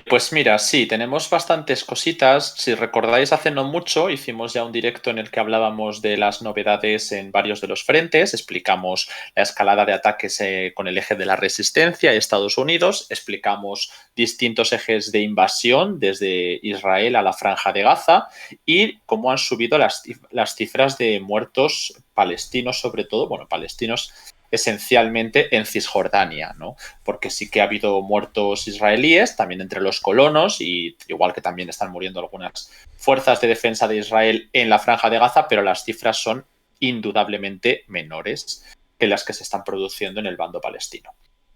Pues mira, sí, tenemos bastantes cositas. Si recordáis, hace no mucho hicimos ya un directo en el que hablábamos de las novedades en varios de los frentes, explicamos la escalada de ataques con el eje de la resistencia, Estados Unidos, explicamos distintos ejes de invasión desde Israel a la Franja de Gaza y cómo han subido las cifras de muertos palestinos, sobre todo, bueno, palestinos esencialmente en Cisjordania, ¿no? Porque sí que ha habido muertos israelíes, también entre los colonos, y igual que también están muriendo algunas fuerzas de defensa de Israel en la Franja de Gaza, pero las cifras son indudablemente menores que las que se están produciendo en el bando palestino.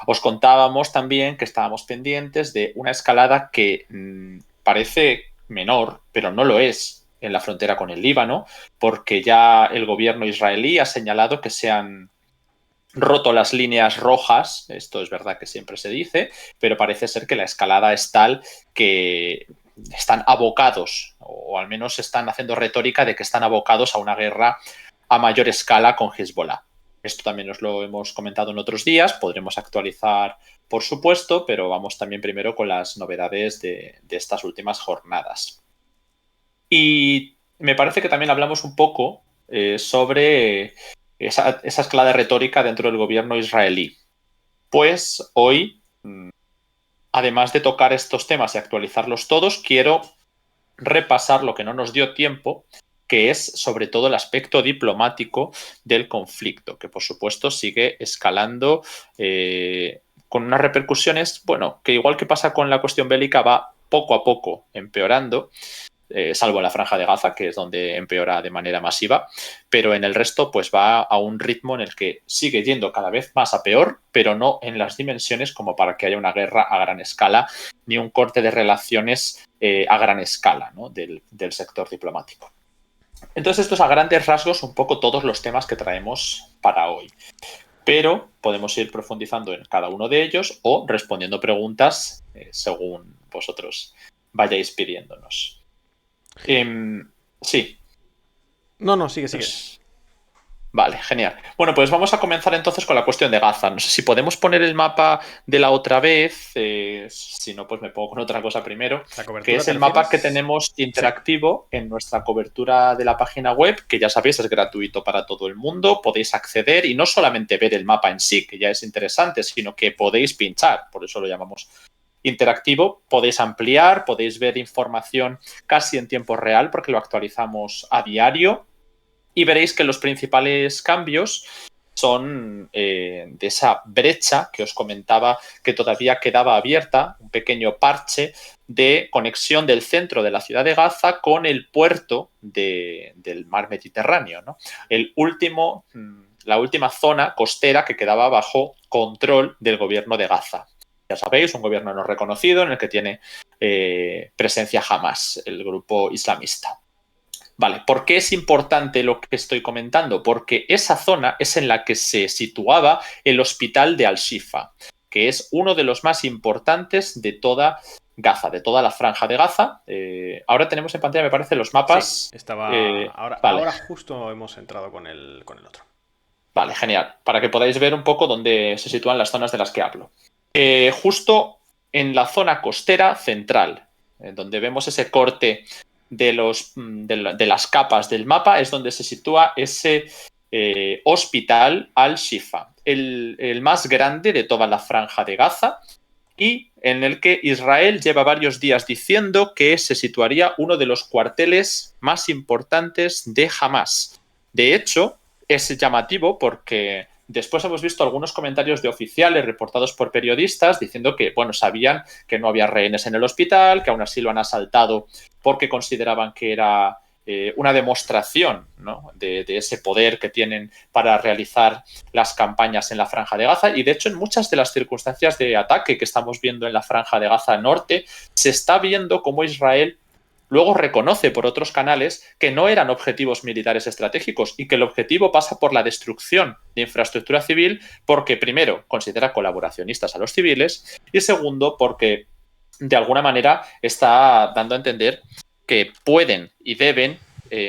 Os contábamos también que estábamos pendientes de una escalada que parece menor, pero no lo es en la frontera con el Líbano, porque ya el gobierno israelí ha señalado que se han roto las líneas rojas, esto es verdad que siempre se dice, pero parece ser que la escalada es tal que están abocados, o al menos están haciendo retórica de que están abocados a una guerra a mayor escala con Hezbollah. Esto también os lo hemos comentado en otros días, podremos actualizar por supuesto, pero vamos también primero con las novedades de estas últimas jornadas. Y me parece que también hablamos un poco sobre esa escalada retórica dentro del gobierno israelí. Pues hoy, además de tocar estos temas y actualizarlos todos, quiero repasar lo que no nos dio tiempo, que es sobre todo el aspecto diplomático del conflicto, que por supuesto sigue escalando con unas repercusiones, bueno, que igual que pasa con la cuestión bélica va poco a poco empeorando, salvo en la Franja de Gaza, que es donde empeora de manera masiva, pero en el resto pues va a un ritmo en el que sigue yendo cada vez más a peor, pero no en las dimensiones como para que haya una guerra a gran escala, ni un corte de relaciones a gran escala, ¿no? del sector diplomático. Entonces esto es a grandes rasgos un poco todos los temas que traemos para hoy. Pero podemos ir profundizando en cada uno de ellos o respondiendo preguntas según vosotros vayáis pidiéndonos. Sí. No, no, sigue, sigue. Pues, vale, genial. Bueno, pues vamos a comenzar entonces con la cuestión de Gaza. No sé si podemos poner el mapa de la otra vez, si no, pues me pongo con otra cosa primero, ¿La que cobertura es te el mapa que refieres? tenemos Sí. interactivo en nuestra cobertura de la página web, que ya sabéis es gratuito para todo el mundo, podéis acceder y no solamente ver el mapa en sí, que ya es interesante, sino que podéis pinchar, por eso lo llamamos interactivo, podéis ampliar, podéis ver información casi en tiempo real porque lo actualizamos a diario y veréis que los principales cambios son de esa brecha que os comentaba que todavía quedaba abierta, un pequeño parche de conexión del centro de la ciudad de Gaza con el puerto del mar Mediterráneo, ¿no? La última zona costera que quedaba bajo control del gobierno de Gaza. Ya sabéis, un gobierno no reconocido en el que tiene presencia Hamas, el grupo islamista. Vale, ¿por qué es importante lo que estoy comentando? Porque esa zona es en la que se situaba el hospital de Al-Shifa, que es uno de los más importantes de toda Gaza, de toda la franja de Gaza. Ahora tenemos en pantalla, me parece, los Sí, mapas. estaba. Ahora, Vale, ahora justo hemos entrado con el otro. vale, genial. Para que podáis ver un poco dónde se sitúan las zonas de las que hablo. Justo en la zona costera central, donde vemos ese corte de las capas del mapa, es donde se sitúa ese hospital Al-Shifa, el más grande de toda la franja de Gaza y en el que Israel lleva varios días diciendo que se situaría uno de los cuarteles más importantes de Hamas. De hecho, es llamativo porque después hemos visto algunos comentarios de oficiales reportados por periodistas diciendo que, bueno, sabían que no había rehenes en el hospital, que aún así lo han asaltado porque consideraban que era una demostración, ¿no? de ese poder que tienen para realizar las campañas en la Franja de Gaza y de hecho en muchas de las circunstancias de ataque que estamos viendo en la Franja de Gaza Norte se está viendo cómo Israel luego reconoce por otros canales que no eran objetivos militares estratégicos y que el objetivo pasa por la destrucción de infraestructura civil porque primero considera colaboracionistas a los civiles y segundo porque de alguna manera está dando a entender que pueden y deben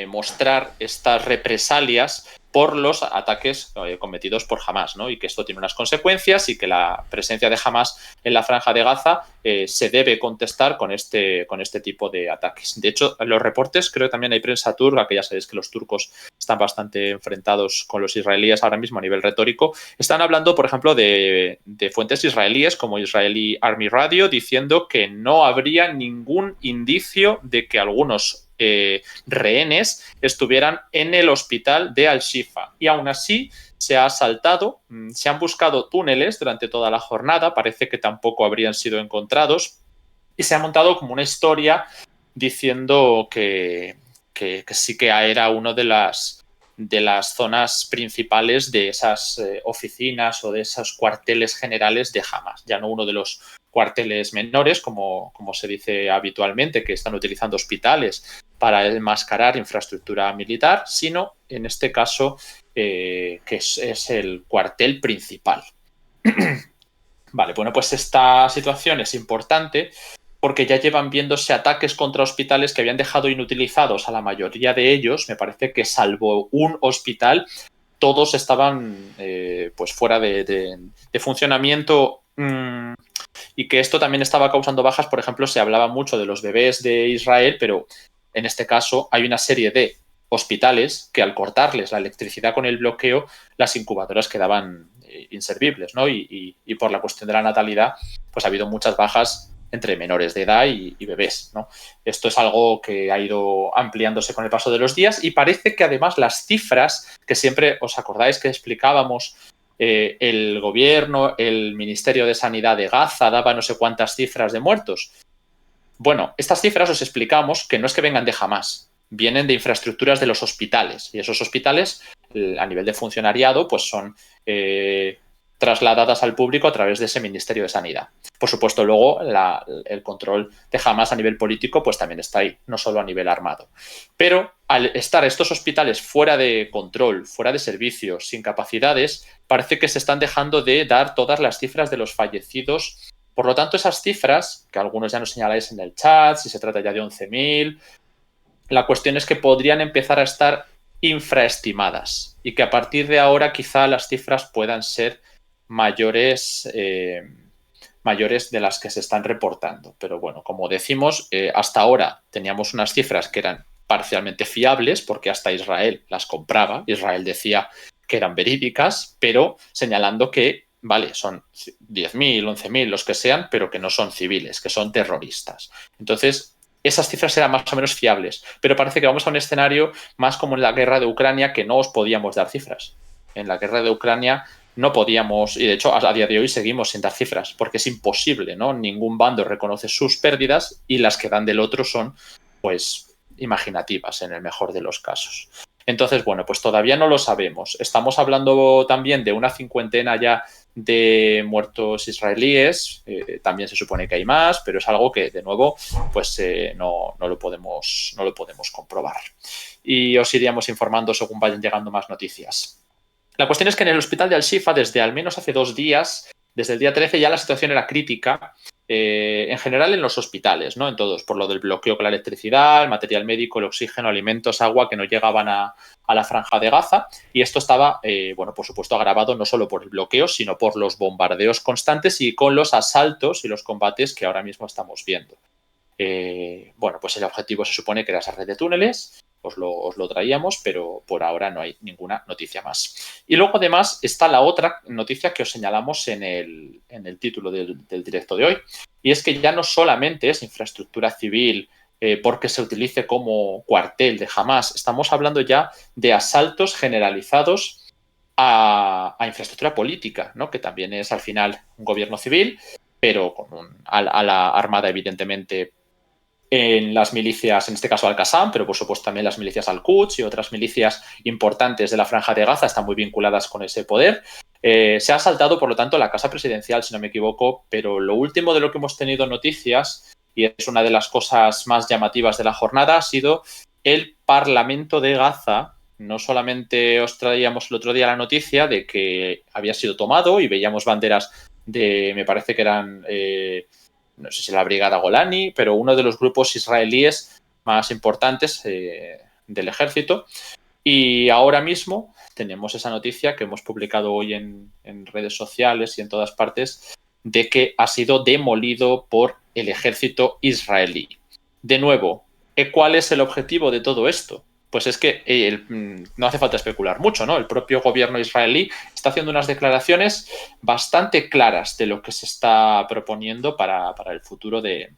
mostrar estas represalias por los ataques cometidos por Hamás, ¿no? Y que esto tiene unas consecuencias y que la presencia de Hamás en la Franja de Gaza se debe contestar con este tipo de ataques. De hecho, en los reportes, creo que también hay prensa turca, que ya sabéis que los turcos están bastante enfrentados con los israelíes ahora mismo a nivel retórico, están hablando, por ejemplo, de fuentes israelíes como Israeli Army Radio, diciendo que no habría ningún indicio de que algunos rehenes estuvieran en el hospital de Al-Shifa. Y aún así se ha asaltado, se han buscado túneles durante toda la jornada, parece que tampoco habrían sido encontrados, y se ha montado como una historia diciendo que sí que era una de las zonas principales de esas oficinas o de esos cuarteles generales de Hamás, ya no uno de los cuarteles menores, como se dice habitualmente, que están utilizando hospitales para enmascarar infraestructura militar, sino en este caso que es el cuartel principal. Vale, bueno, pues esta situación es importante porque ya llevan viéndose ataques contra hospitales que habían dejado inutilizados a la mayoría de ellos. Me parece que salvo un hospital, todos estaban pues fuera de funcionamiento, y que esto también estaba causando bajas. Por ejemplo, se hablaba mucho de los bebés de Israel, pero en este caso hay una serie de hospitales que al cortarles la electricidad con el bloqueo, las incubadoras quedaban inservibles, ¿no? Y por la cuestión de la natalidad, pues ha habido muchas bajas entre menores de edad y bebés, ¿no? Esto es algo que ha ido ampliándose con el paso de los días y parece que además las cifras que siempre os acordáis que explicábamos, el gobierno, el Ministerio de Sanidad de Gaza daba no sé cuántas cifras de muertos. Bueno, estas cifras os explicamos que no es que vengan de Hamás, vienen de infraestructuras de los hospitales, y esos hospitales a nivel de funcionariado pues son trasladadas al público a través de ese Ministerio de Sanidad. Por supuesto, luego el control de Hamás a nivel político pues también está ahí, no solo a nivel armado. Pero al estar estos hospitales fuera de control, fuera de servicios, sin capacidades, parece que se están dejando de dar todas las cifras de los fallecidos. Por lo tanto, esas cifras, que algunos ya nos señaláis en el chat, si se trata ya de 11.000, la cuestión es que podrían empezar a estar infraestimadas y que a partir de ahora quizá las cifras puedan ser mayores de las que se están reportando. Pero bueno, como decimos, hasta ahora teníamos unas cifras que eran parcialmente fiables porque hasta Israel las compraba. Israel decía que eran verídicas, pero señalando que, vale, son 10.000, 11.000, los que sean, pero que no son civiles, que son terroristas. Entonces, esas cifras eran más o menos fiables, pero parece que vamos a un escenario más como en la guerra de Ucrania, que no os podíamos dar cifras. En la guerra de Ucrania no podíamos, y de hecho a día de hoy seguimos sin dar cifras, porque es imposible, ¿no? Ningún bando reconoce sus pérdidas y las que dan del otro son, pues, imaginativas en el mejor de los casos. Entonces, bueno, pues todavía no lo sabemos. Estamos hablando también de una cincuentena ya de muertos israelíes, también se supone que hay más, pero es algo que, de nuevo, pues no lo podemos comprobar. Y os iríamos informando según vayan llegando más noticias. La cuestión es que en el hospital de Al-Shifa, desde al menos hace 2 días, desde el día 13, ya la situación era crítica, en general en los hospitales, ¿no? En todos, por lo del bloqueo con la electricidad, el material médico, el oxígeno, alimentos, agua que no llegaban a la Franja de Gaza. Y esto estaba, bueno, por supuesto, agravado no solo por el bloqueo, sino por los bombardeos constantes y con los asaltos y los combates que ahora mismo estamos viendo. Bueno, pues el objetivo se supone que era esa red de túneles. Os lo traíamos, pero por ahora no hay ninguna noticia más. Y luego, además, está la otra noticia que os señalamos en el título del directo de hoy, y es que ya no solamente es infraestructura civil porque se utilice como cuartel de Hamás, estamos hablando ya de asaltos generalizados a infraestructura política, ¿no? Que también es, al final, un gobierno civil, pero a la armada, evidentemente, en las milicias, en este caso Al-Qassam, pero por supuesto también las milicias Al-Quds y otras milicias importantes de la Franja de Gaza están muy vinculadas con ese poder. Se ha asaltado, por lo tanto, la Casa Presidencial, si no me equivoco, pero lo último de lo que hemos tenido noticias, y es una de las cosas más llamativas de la jornada, ha sido el Parlamento de Gaza. No solamente os traíamos el otro día la noticia de que había sido tomado y veíamos banderas de, me parece que eran... no sé si la Brigada Golani, pero uno de los grupos israelíes más importantes del ejército. Y ahora mismo tenemos esa noticia que hemos publicado hoy en redes sociales y en todas partes de que ha sido demolido por el ejército israelí. De nuevo, ¿cuál es el objetivo de todo esto? Pues es que no hace falta especular mucho, ¿no? El propio gobierno israelí está haciendo unas declaraciones bastante claras de lo que se está proponiendo para el futuro de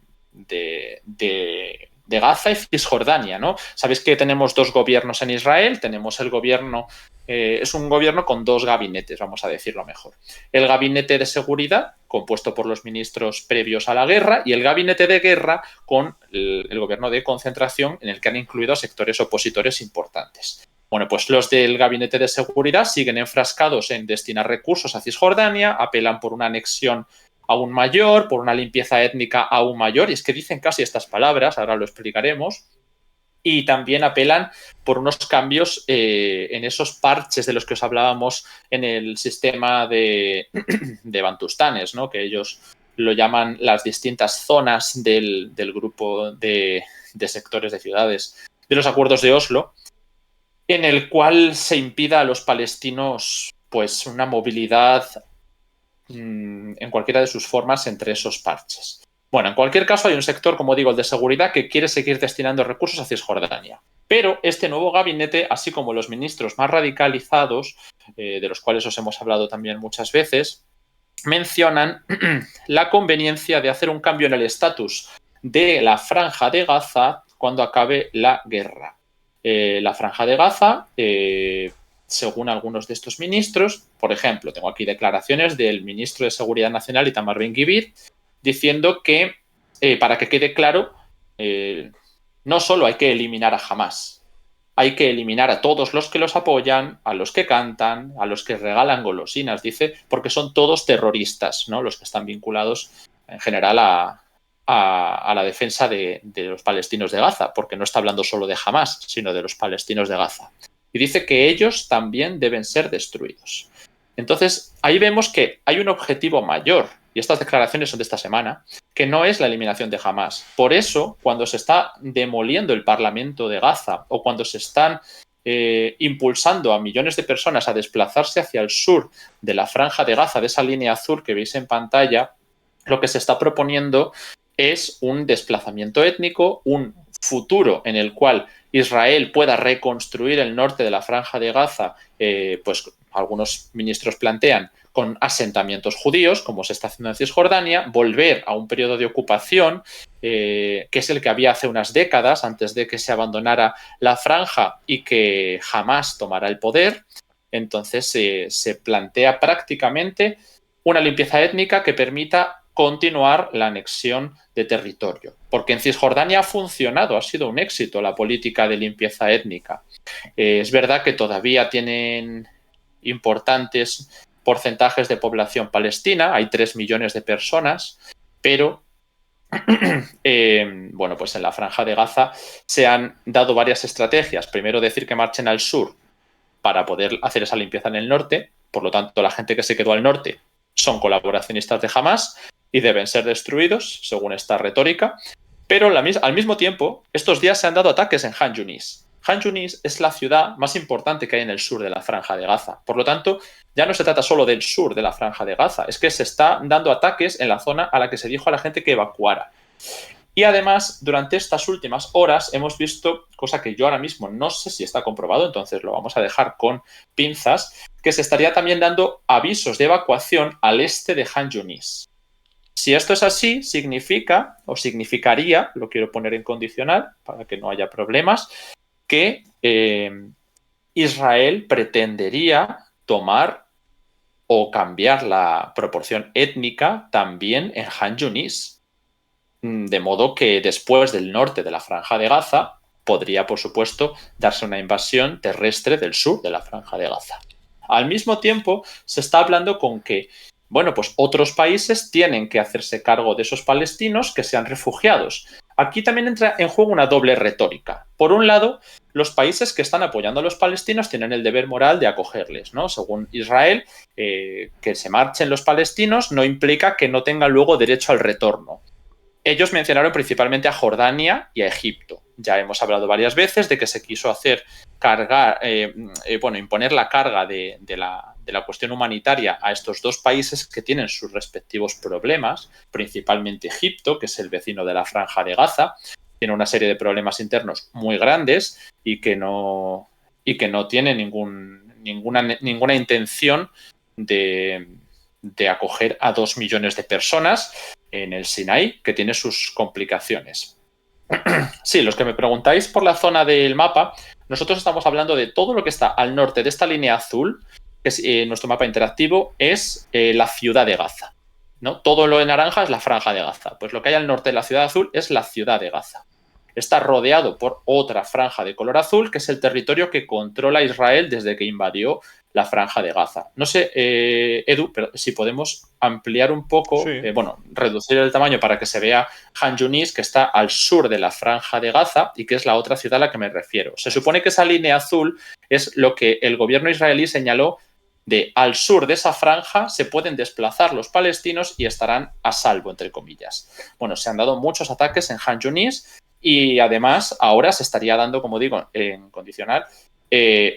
Gaza y Cisjordania, ¿no? Sabéis que tenemos dos gobiernos en Israel, tenemos el gobierno, es un gobierno con dos gabinetes, vamos a decirlo mejor. El gabinete de seguridad, compuesto por los ministros previos a la guerra, y el gabinete de guerra con el gobierno de concentración, en el que han incluido a sectores opositores importantes. Bueno, pues los del gabinete de seguridad siguen enfrascados en destinar recursos a Cisjordania, apelan por una anexión aún mayor, por una limpieza étnica aún mayor, y es que dicen casi estas palabras, ahora lo explicaremos, y también apelan por unos cambios en esos parches de los que os hablábamos en el sistema de Bantustanes, ¿no? Que ellos lo llaman las distintas zonas del grupo de sectores de ciudades de los acuerdos de Oslo, en el cual se impida a los palestinos pues una movilidad en cualquiera de sus formas entre esos parches. Bueno, en cualquier caso hay un sector, como digo, el de seguridad, que quiere seguir destinando recursos a Cisjordania. Pero este nuevo gabinete, así como los ministros más radicalizados, de los cuales os hemos hablado también muchas veces, mencionan la conveniencia de hacer un cambio en el estatus de la Franja de Gaza cuando acabe la guerra. La Franja de Gaza, según algunos de estos ministros, por ejemplo, tengo aquí declaraciones del ministro de Seguridad Nacional, Itamar Ben-Gvir, diciendo que, para que quede claro, no solo hay que eliminar a Hamás, hay que eliminar a todos los que los apoyan, a los que cantan, a los que regalan golosinas, dice, porque son todos terroristas, ¿no? Los que están vinculados en general a la defensa de los palestinos de Gaza, porque no está hablando solo de Hamás, sino de los palestinos de Gaza. Y dice que ellos también deben ser destruidos. Entonces, ahí vemos que hay un objetivo mayor, y estas declaraciones son de esta semana, que no es la eliminación de Hamás. Por eso, cuando se está demoliendo el Parlamento de Gaza o cuando se están impulsando a millones de personas a desplazarse hacia el sur de la Franja de Gaza, de esa línea azul que veis en pantalla, lo que se está proponiendo es un desplazamiento étnico, un futuro en el cual Israel pueda reconstruir el norte de la Franja de Gaza, pues algunos ministros plantean, con asentamientos judíos, como se está haciendo en Cisjordania, volver a un periodo de ocupación, que es el que había hace unas décadas, antes de que se abandonara la franja y que jamás tomara el poder. Entonces se plantea prácticamente una limpieza étnica que permita continuar la anexión de territorio. Porque en Cisjordania ha funcionado, ha sido un éxito la política de limpieza étnica. Es verdad que todavía tienen importantes porcentajes de población palestina, hay 3 millones de personas, pero bueno, pues en la Franja de Gaza se han dado varias estrategias. Primero, decir que marchen al sur para poder hacer esa limpieza en el norte. Por lo tanto, la gente que se quedó al norte son colaboracionistas de Hamás y deben ser destruidos, según esta retórica. Pero al mismo tiempo, estos días se han dado ataques en Han Yunis. Han Yunis es la ciudad más importante que hay en el sur de la Franja de Gaza. Por lo tanto, ya no se trata solo del sur de la Franja de Gaza, es que se está dando ataques en la zona a la que se dijo a la gente que evacuara. Y además, durante estas últimas horas hemos visto, cosa que yo ahora mismo no sé si está comprobado, entonces lo vamos a dejar con pinzas, que se estaría también dando avisos de evacuación al este de Han Yunis. Si esto es así, significa, o significaría, lo quiero poner en condicional para que no haya problemas, que Israel pretendería tomar o cambiar la proporción étnica también en Han Yunis. De modo que después del norte de la Franja de Gaza podría, por supuesto, darse una invasión terrestre del sur de la Franja de Gaza. Al mismo tiempo, se está hablando con que, bueno, pues otros países tienen que hacerse cargo de esos palestinos que sean refugiados. Aquí también entra en juego una doble retórica. Por un lado, los países que están apoyando a los palestinos tienen el deber moral de acogerles, ¿no? Según Israel, que se marchen los palestinos no implica que no tengan luego derecho al retorno. Ellos mencionaron principalmente a Jordania y a Egipto. ya hemos hablado varias veces de que se quiso hacer imponer la carga de la cuestión humanitaria a estos dos países que tienen sus respectivos problemas, principalmente Egipto, que es el vecino de la Franja de Gaza, tiene una serie de problemas internos muy grandes y que no tiene ninguna intención de acoger a 2 millones de personas en el Sinaí, que tiene sus complicaciones. Sí, los que me preguntáis por la zona del mapa, nosotros estamos hablando de todo lo que está al norte de esta línea azul, que es nuestro mapa interactivo, es la ciudad de Gaza, ¿no? Todo lo de naranja es la franja de Gaza. Pues lo que hay al norte de la ciudad azul es la ciudad de Gaza. Está rodeado por otra franja de color azul, que es el territorio que controla Israel desde que invadió la franja de Gaza. No sé, Edu, pero si podemos ampliar un poco, Sí. Reducir el tamaño para que se vea Han Yunis, que está al sur de la franja de Gaza y que es la otra ciudad a la que me refiero. Se supone que esa línea azul es lo que el gobierno israelí señaló de al sur de esa franja se pueden desplazar los palestinos y estarán a salvo, entre comillas. Bueno, se han dado muchos ataques en Han Yunis y además ahora se estaría dando, como digo, en condicional,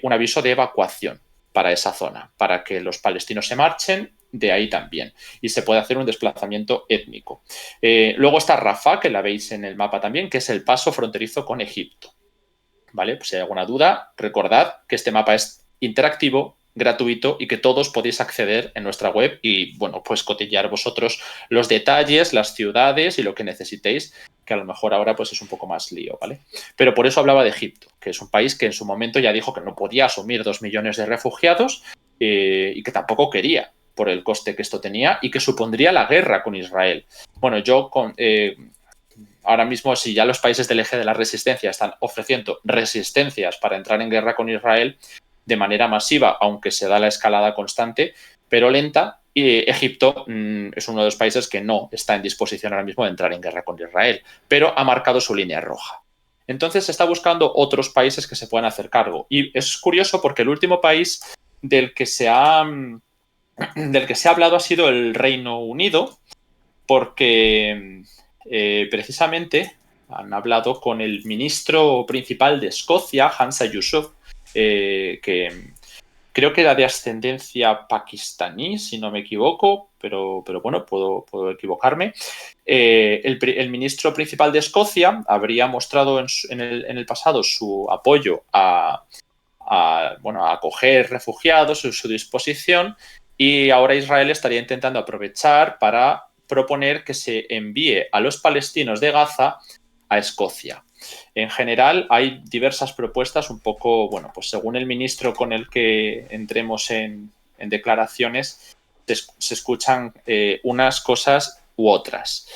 un aviso de evacuación para esa zona, para que los palestinos se marchen de ahí también y se puede hacer un desplazamiento étnico. Luego está Rafah, que la veis en el mapa también, que es el paso fronterizo con Egipto. ¿Vale? Pues si hay alguna duda, recordad que este mapa es interactivo, gratuito y que todos podéis acceder en nuestra web y, bueno, pues cotillar vosotros los detalles, las ciudades y lo que necesitéis, que a lo mejor ahora pues es un poco más lío, ¿vale? Pero por eso hablaba de Egipto, que es un país que en su momento ya dijo que no podía asumir 2 millones de refugiados y que tampoco quería por el coste que esto tenía y que supondría la guerra con Israel. Bueno, ahora mismo, si ya los países del eje de la resistencia están ofreciendo resistencias para entrar en guerra con Israel de manera masiva, aunque se da la escalada constante, pero lenta, y Egipto es uno de los países que no está en disposición ahora mismo de entrar en guerra con Israel, pero ha marcado su línea roja. Entonces se está buscando otros países que se puedan hacer cargo. Y es curioso porque el último país del que se ha hablado ha sido el Reino Unido, porque precisamente han hablado con el ministro principal de Escocia, Hamza Yusuf, que creo que era de ascendencia pakistaní, si no me equivoco, pero bueno, puedo equivocarme. El ministro principal de Escocia habría mostrado en el pasado su apoyo a acoger refugiados, su disposición, y ahora Israel estaría intentando aprovechar para proponer que se envíe a los palestinos de Gaza a Escocia. En general hay diversas propuestas, un poco, bueno, pues según el ministro con el que entremos en declaraciones, se escuchan unas cosas u otras.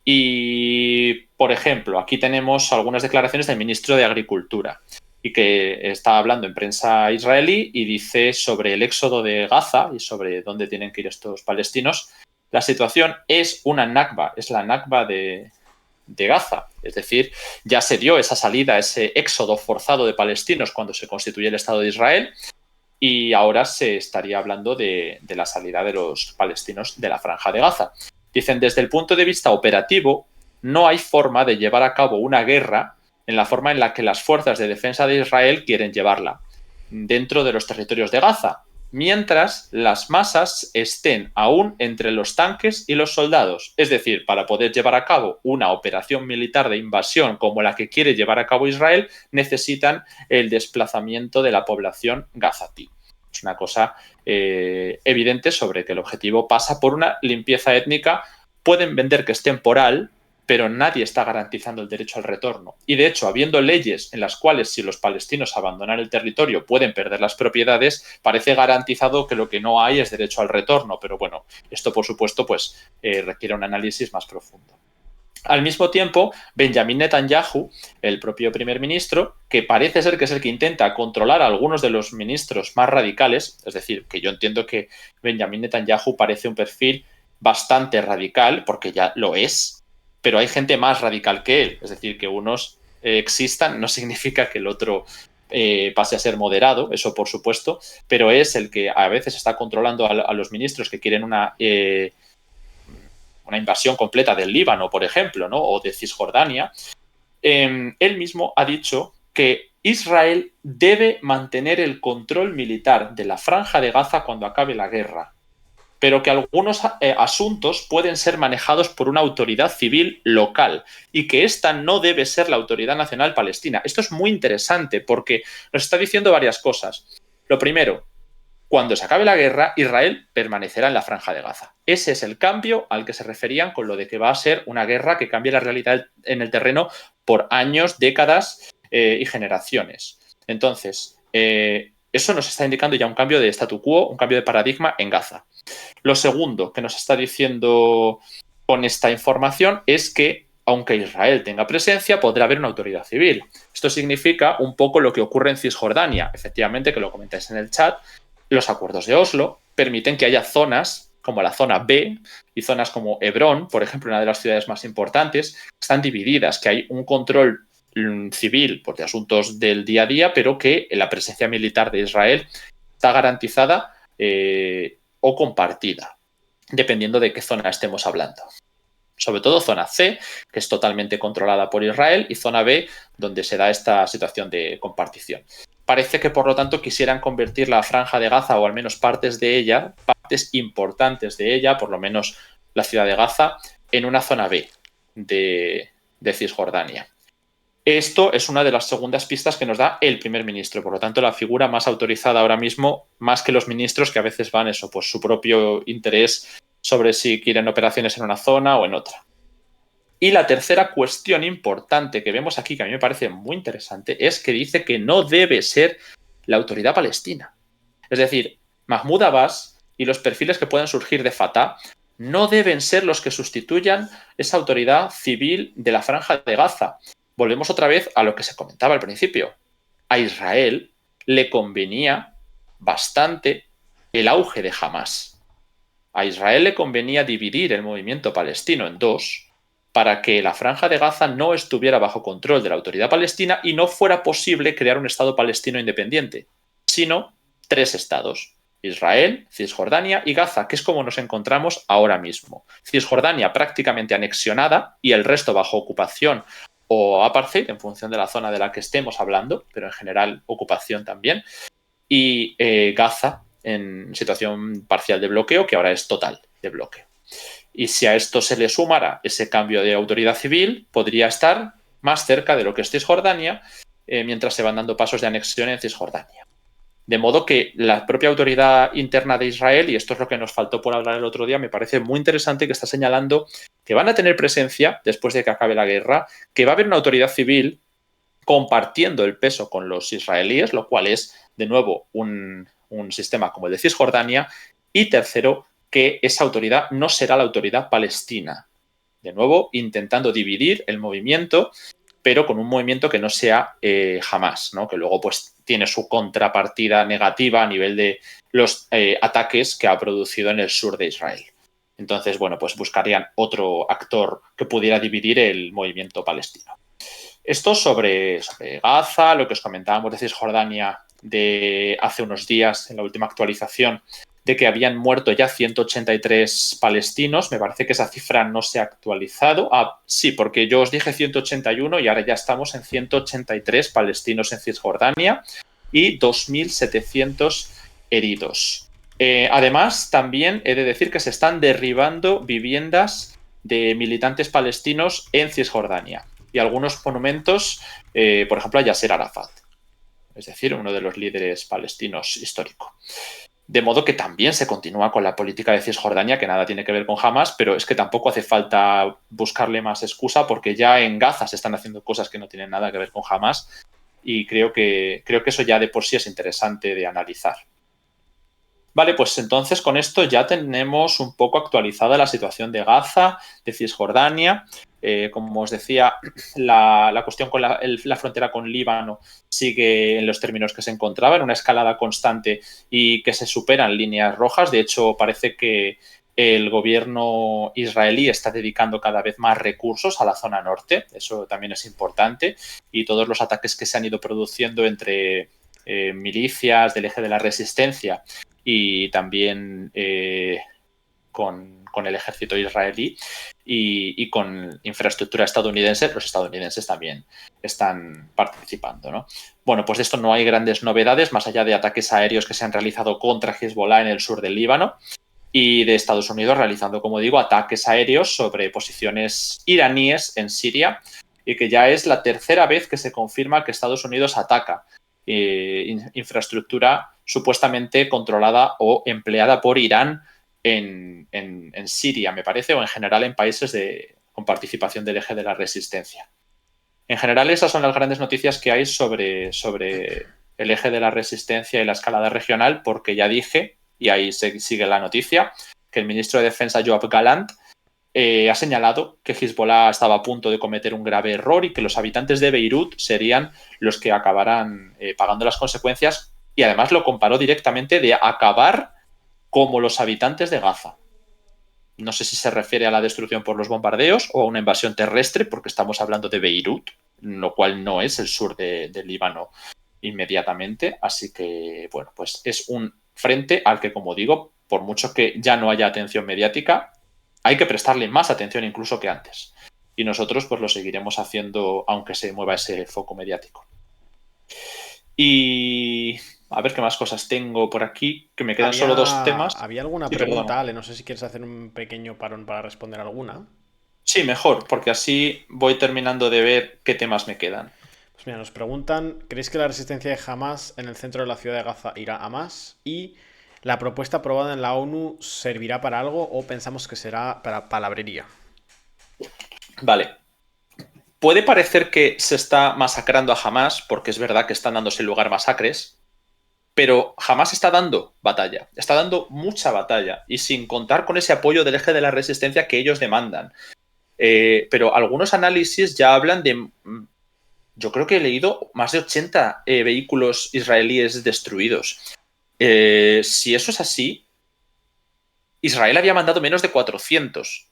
Y, por ejemplo, aquí tenemos algunas declaraciones del ministro de Agricultura y que está hablando en prensa israelí y dice sobre el éxodo de Gaza y sobre dónde tienen que ir estos palestinos. La situación es una nakba, es la nakba de Gaza. Es decir, ya se dio esa salida, ese éxodo forzado de palestinos cuando se constituye el Estado de Israel y ahora se estaría hablando de la salida de los palestinos de la Franja de Gaza. Dicen, desde el punto de vista operativo, no hay forma de llevar a cabo una guerra en la forma en la que las fuerzas de defensa de Israel quieren llevarla, dentro de los territorios de Gaza, mientras las masas estén aún entre los tanques y los soldados. Es decir, para poder llevar a cabo una operación militar de invasión como la que quiere llevar a cabo Israel, necesitan el desplazamiento de la población gazatí. Es una cosa evidente sobre que el objetivo pasa por una limpieza étnica. Pueden vender que es temporal, pero nadie está garantizando el derecho al retorno. Y de hecho, habiendo leyes en las cuales si los palestinos abandonan el territorio pueden perder las propiedades, parece garantizado que lo que no hay es derecho al retorno. Pero bueno, esto por supuesto pues requiere un análisis más profundo. Al mismo tiempo, Benjamin Netanyahu, el propio primer ministro, que parece ser que es el que intenta controlar a algunos de los ministros más radicales, es decir, que yo entiendo que Benjamin Netanyahu parece un perfil bastante radical, porque ya lo es, pero hay gente más radical que él, es decir, que unos existan no significa que el otro pase a ser moderado, eso por supuesto, pero es el que a veces está controlando a los ministros que quieren una invasión completa del Líbano, por ejemplo, ¿no? O de Cisjordania. él mismo ha dicho que Israel debe mantener el control militar de la Franja de Gaza cuando acabe la guerra, pero que algunos asuntos pueden ser manejados por una autoridad civil local y que esta no debe ser la Autoridad Nacional Palestina. Esto es muy interesante porque nos está diciendo varias cosas. Lo primero, cuando se acabe la guerra, Israel permanecerá en la Franja de Gaza. Ese es el cambio al que se referían con lo de que va a ser una guerra que cambie la realidad en el terreno por años, décadas y generaciones. Entonces, eso nos está indicando ya un cambio de statu quo, un cambio de paradigma en Gaza. Lo segundo que nos está diciendo con esta información es que, aunque Israel tenga presencia, podrá haber una autoridad civil. Esto significa un poco lo que ocurre en Cisjordania. Efectivamente, que lo comentáis en el chat, los acuerdos de Oslo permiten que haya zonas como la zona B y zonas como Hebrón, por ejemplo, una de las ciudades más importantes, que están divididas, que hay un control civil por de asuntos del día a día, pero que la presencia militar de Israel está garantizada o compartida, dependiendo de qué zona estemos hablando. Sobre todo zona C, que es totalmente controlada por Israel, y zona B, donde se da esta situación de compartición. Parece que, por lo tanto, quisieran convertir la Franja de Gaza, o al menos partes de ella, partes importantes de ella, por lo menos la ciudad de Gaza, en una zona B de Cisjordania. Esto es una de las segundas pistas que nos da el primer ministro, por lo tanto la figura más autorizada ahora mismo, más que los ministros que a veces van eso, por su propio interés sobre si quieren operaciones en una zona o en otra. Y la tercera cuestión importante que vemos aquí, que a mí me parece muy interesante, es que dice que no debe ser la autoridad palestina. Es decir, Mahmoud Abbas y los perfiles que puedan surgir de Fatah no deben ser los que sustituyan esa autoridad civil de la Franja de Gaza. Volvemos otra vez a lo que se comentaba al principio. A Israel le convenía bastante el auge de Hamás. A Israel le convenía dividir el movimiento palestino en dos para que la Franja de Gaza no estuviera bajo control de la autoridad palestina y no fuera posible crear un Estado palestino independiente, sino 3 estados: Israel, Cisjordania y Gaza, que es como nos encontramos ahora mismo. Cisjordania prácticamente anexionada y el resto bajo ocupación o apartheid, en función de la zona de la que estemos hablando, pero en general ocupación también, y Gaza en situación parcial de bloqueo, que ahora es total de bloqueo. Y si a esto se le sumara ese cambio de autoridad civil, podría estar más cerca de lo que es Cisjordania, mientras se van dando pasos de anexión en Cisjordania. De modo que la propia autoridad interna de Israel, y esto es lo que nos faltó por hablar el otro día, me parece muy interesante que está señalando que van a tener presencia después de que acabe la guerra, que va a haber una autoridad civil compartiendo el peso con los israelíes, lo cual es, de nuevo, un sistema como el de Cisjordania. Y tercero, que esa autoridad no será la autoridad palestina. De nuevo, intentando dividir el movimiento, pero con un movimiento que no sea Hamás, ¿no? Que luego pues tiene su contrapartida negativa a nivel de los ataques que ha producido en el sur de Israel. Entonces, bueno, pues buscarían otro actor que pudiera dividir el movimiento palestino. Esto sobre Gaza, lo que os comentábamos de Cisjordania de hace unos días, en la última actualización, de que habían muerto ya 183 palestinos. Me parece que esa cifra no se ha actualizado. Sí, porque yo os dije 181 y ahora ya estamos en 183 palestinos en Cisjordania y 2.700 heridos. Además, también he de decir que se están derribando viviendas de militantes palestinos en Cisjordania y algunos monumentos, por ejemplo, a Yasser Arafat, es decir, uno de los líderes palestinos históricos. De modo que también se continúa con la política de Cisjordania, que nada tiene que ver con Hamás, pero es que tampoco hace falta buscarle más excusa porque ya en Gaza se están haciendo cosas que no tienen nada que ver con Hamás y creo que eso ya de por sí es interesante de analizar. Vale, pues entonces con esto ya tenemos un poco actualizada la situación de Gaza, de Cisjordania. Como os decía, la cuestión con la frontera con Líbano sigue en los términos que se encontraba, en una escalada constante y que se superan líneas rojas. De hecho, parece que el gobierno israelí está dedicando cada vez más recursos a la zona norte. Eso también es importante. Y todos los ataques que se han ido produciendo entre milicias del eje de la resistencia y también con el ejército israelí y con infraestructura estadounidense. Los estadounidenses también están participando, ¿no? Bueno, pues de esto no hay grandes novedades, más allá de ataques aéreos que se han realizado contra Hezbollah en el sur del Líbano y de Estados Unidos realizando, como digo, ataques aéreos sobre posiciones iraníes en Siria, y que ya es la tercera vez que se confirma que Estados Unidos ataca infraestructura supuestamente controlada o empleada por Irán en Siria, me parece, o en general en países con participación del eje de la resistencia. En general, esas son las grandes noticias que hay sobre el eje de la resistencia y la escalada regional, porque ya dije, y ahí sigue la noticia, que el ministro de Defensa, Yoav Gallant, ha señalado que Hezbollah estaba a punto de cometer un grave error y que los habitantes de Beirut serían los que acabarán pagando las consecuencias, y además lo comparó directamente de acabar como los habitantes de Gaza. No sé si se refiere a la destrucción por los bombardeos o a una invasión terrestre, porque estamos hablando de Beirut, lo cual no es el sur del Líbano inmediatamente. Así que, bueno, pues es un frente al que, como digo, por mucho que ya no haya atención mediática, hay que prestarle más atención incluso que antes. Y nosotros pues lo seguiremos haciendo aunque se mueva ese foco mediático. Y a ver qué más cosas tengo por aquí, que me quedan solo 2 temas. ¿Había alguna Sí, pregunta, perdona. Ale? No sé si quieres hacer un pequeño parón para responder alguna. Sí, mejor, porque así voy terminando de ver qué temas me quedan. Pues mira, nos preguntan, ¿creéis que la resistencia de Hamas en el centro de la ciudad de Gaza irá a más? Y ¿la propuesta aprobada en la ONU servirá para algo o pensamos que será para palabrería? Vale. Puede parecer que se está masacrando a Hamas, porque es verdad que están dándose lugar masacres, pero Hamas está dando batalla, está dando mucha batalla, y sin contar con ese apoyo del eje de la resistencia que ellos demandan. Pero algunos análisis ya hablan de, yo creo que he leído más de 80 vehículos israelíes destruidos. Si eso es así, Israel había mandado menos de 400,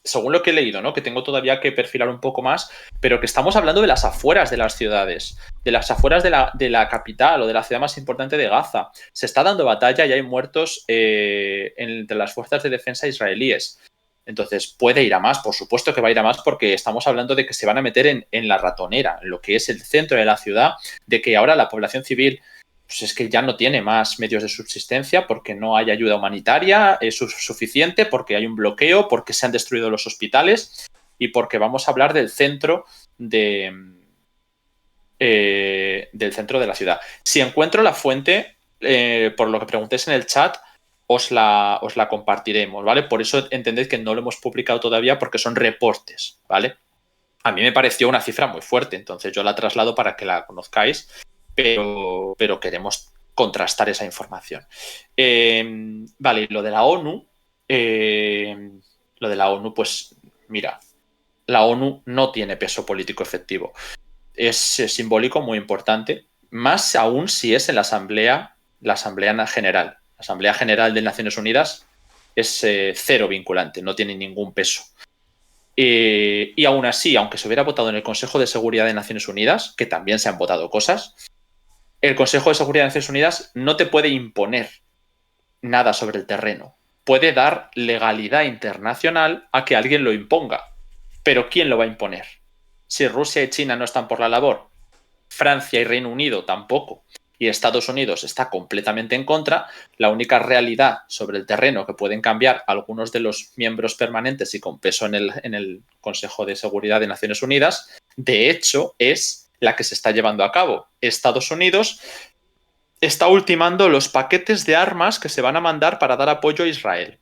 según lo que he leído, ¿no? Que tengo todavía que perfilar un poco más, pero que estamos hablando de las afueras de las ciudades, de las afueras de la capital o de la ciudad más importante de Gaza. Se está dando batalla y hay muertos entre las fuerzas de defensa israelíes. Entonces, puede ir a más, por supuesto que va a ir a más, porque estamos hablando de que se van a meter en la ratonera, en lo que es el centro de la ciudad, de que ahora la población civil pues es que ya no tiene más medios de subsistencia porque no hay ayuda humanitaria suficiente, porque hay un bloqueo, porque se han destruido los hospitales y porque vamos a hablar del centro del centro de la ciudad. Si encuentro la fuente, por lo que preguntéis en el chat, os la compartiremos, ¿vale? Por eso entended que no lo hemos publicado todavía, porque son reportes, ¿vale? A mí me pareció una cifra muy fuerte, entonces yo la traslado para que la conozcáis, pero queremos contrastar esa información. Vale, lo de la ONU, pues mira, la ONU no tiene peso político efectivo. Es simbólico, muy importante, más aún si es en la Asamblea General. La Asamblea General de Naciones Unidas es cero vinculante, no tiene ningún peso. Y aún así, aunque se hubiera votado en el Consejo de Seguridad de Naciones Unidas, que también se han votado cosas, el Consejo de Seguridad de Naciones Unidas no te puede imponer nada sobre el terreno. Puede dar legalidad internacional a que alguien lo imponga. Pero ¿quién lo va a imponer? Si Rusia y China no están por la labor, Francia y Reino Unido tampoco, y Estados Unidos está completamente en contra, la única realidad sobre el terreno que pueden cambiar algunos de los miembros permanentes y con peso en el Consejo de Seguridad de Naciones Unidas, de hecho, es la que se está llevando a cabo. Estados Unidos está ultimando los paquetes de armas que se van a mandar para dar apoyo a Israel.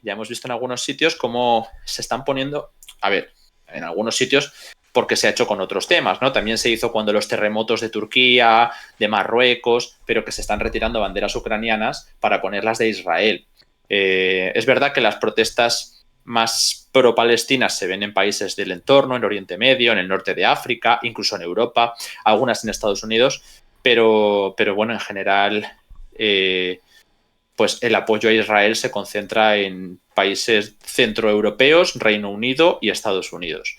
Ya hemos visto en algunos sitios cómo se están poniendo, a ver, en algunos sitios porque se ha hecho con otros temas, ¿no? También se hizo cuando los terremotos de Turquía, de Marruecos, pero que se están retirando banderas ucranianas para ponerlas de Israel. Es verdad que las protestas más pro-palestinas se ven en países del entorno, en Oriente Medio, en el norte de África, incluso en Europa, algunas en Estados Unidos, pero bueno, en general, pues el apoyo a Israel se concentra en países centroeuropeos, Reino Unido y Estados Unidos.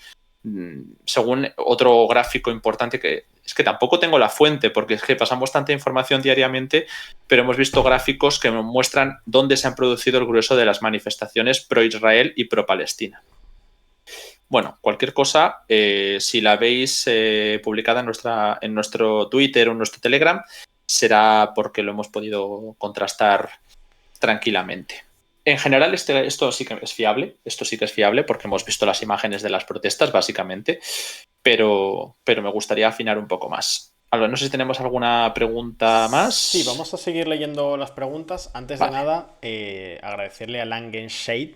según otro gráfico importante, que es que tampoco tengo la fuente, porque es que pasamos tanta información diariamente, pero hemos visto gráficos que nos muestran dónde se han producido el grueso de las manifestaciones pro-Israel y pro-Palestina. Bueno, cualquier cosa, si la veis publicada en nuestro Twitter o en nuestro Telegram, será porque lo hemos podido contrastar tranquilamente. En general, esto sí que es fiable. Esto sí que es fiable porque hemos visto las imágenes de las protestas, básicamente. Pero me gustaría afinar un poco más. Alba, no sé si tenemos alguna pregunta más. Sí, vamos a seguir leyendo las preguntas. Antes de Vale. nada, agradecerle a Langenshade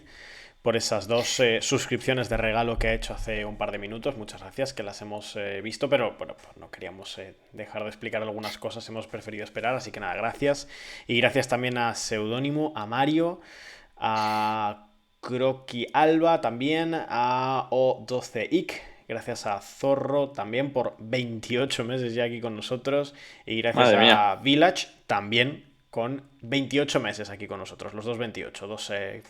por esas 2 suscripciones de regalo que ha hecho hace un par de minutos. Muchas gracias, que las hemos visto, pero bueno, pues no queríamos dejar de explicar algunas cosas, hemos preferido esperar, así que nada, gracias. Y gracias también a Seudónimo, a Mario, a Croqui Alba también, a O12ic. Gracias a Zorro también por 28 meses ya aquí con nosotros. Y gracias Madre mía. a Village también con 28 meses aquí con nosotros. Los dos 28,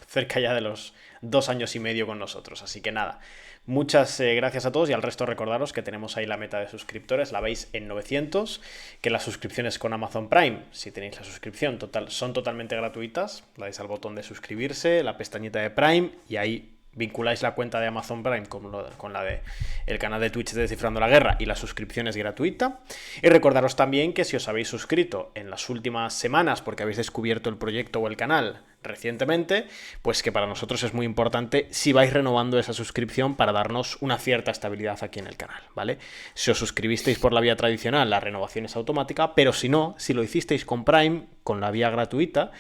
cerca ya de los 2 años y medio con nosotros. Así que nada, muchas gracias a todos y al resto recordaros que tenemos ahí la meta de suscriptores. La veis en 900, que las suscripciones con Amazon Prime, si tenéis la suscripción, son totalmente gratuitas. Le dais al botón de suscribirse, la pestañita de Prime y ahí vinculáis la cuenta de Amazon Prime con la de el canal de Twitch de Descifrando la Guerra y la suscripción es gratuita. Y recordaros también que si os habéis suscrito en las últimas semanas porque habéis descubierto el proyecto o el canal recientemente, pues que para nosotros es muy importante si vais renovando esa suscripción para darnos una cierta estabilidad aquí en el canal, ¿vale? Si os suscribisteis por la vía tradicional, la renovación es automática, pero si no, si lo hicisteis con Prime, con la vía gratuita,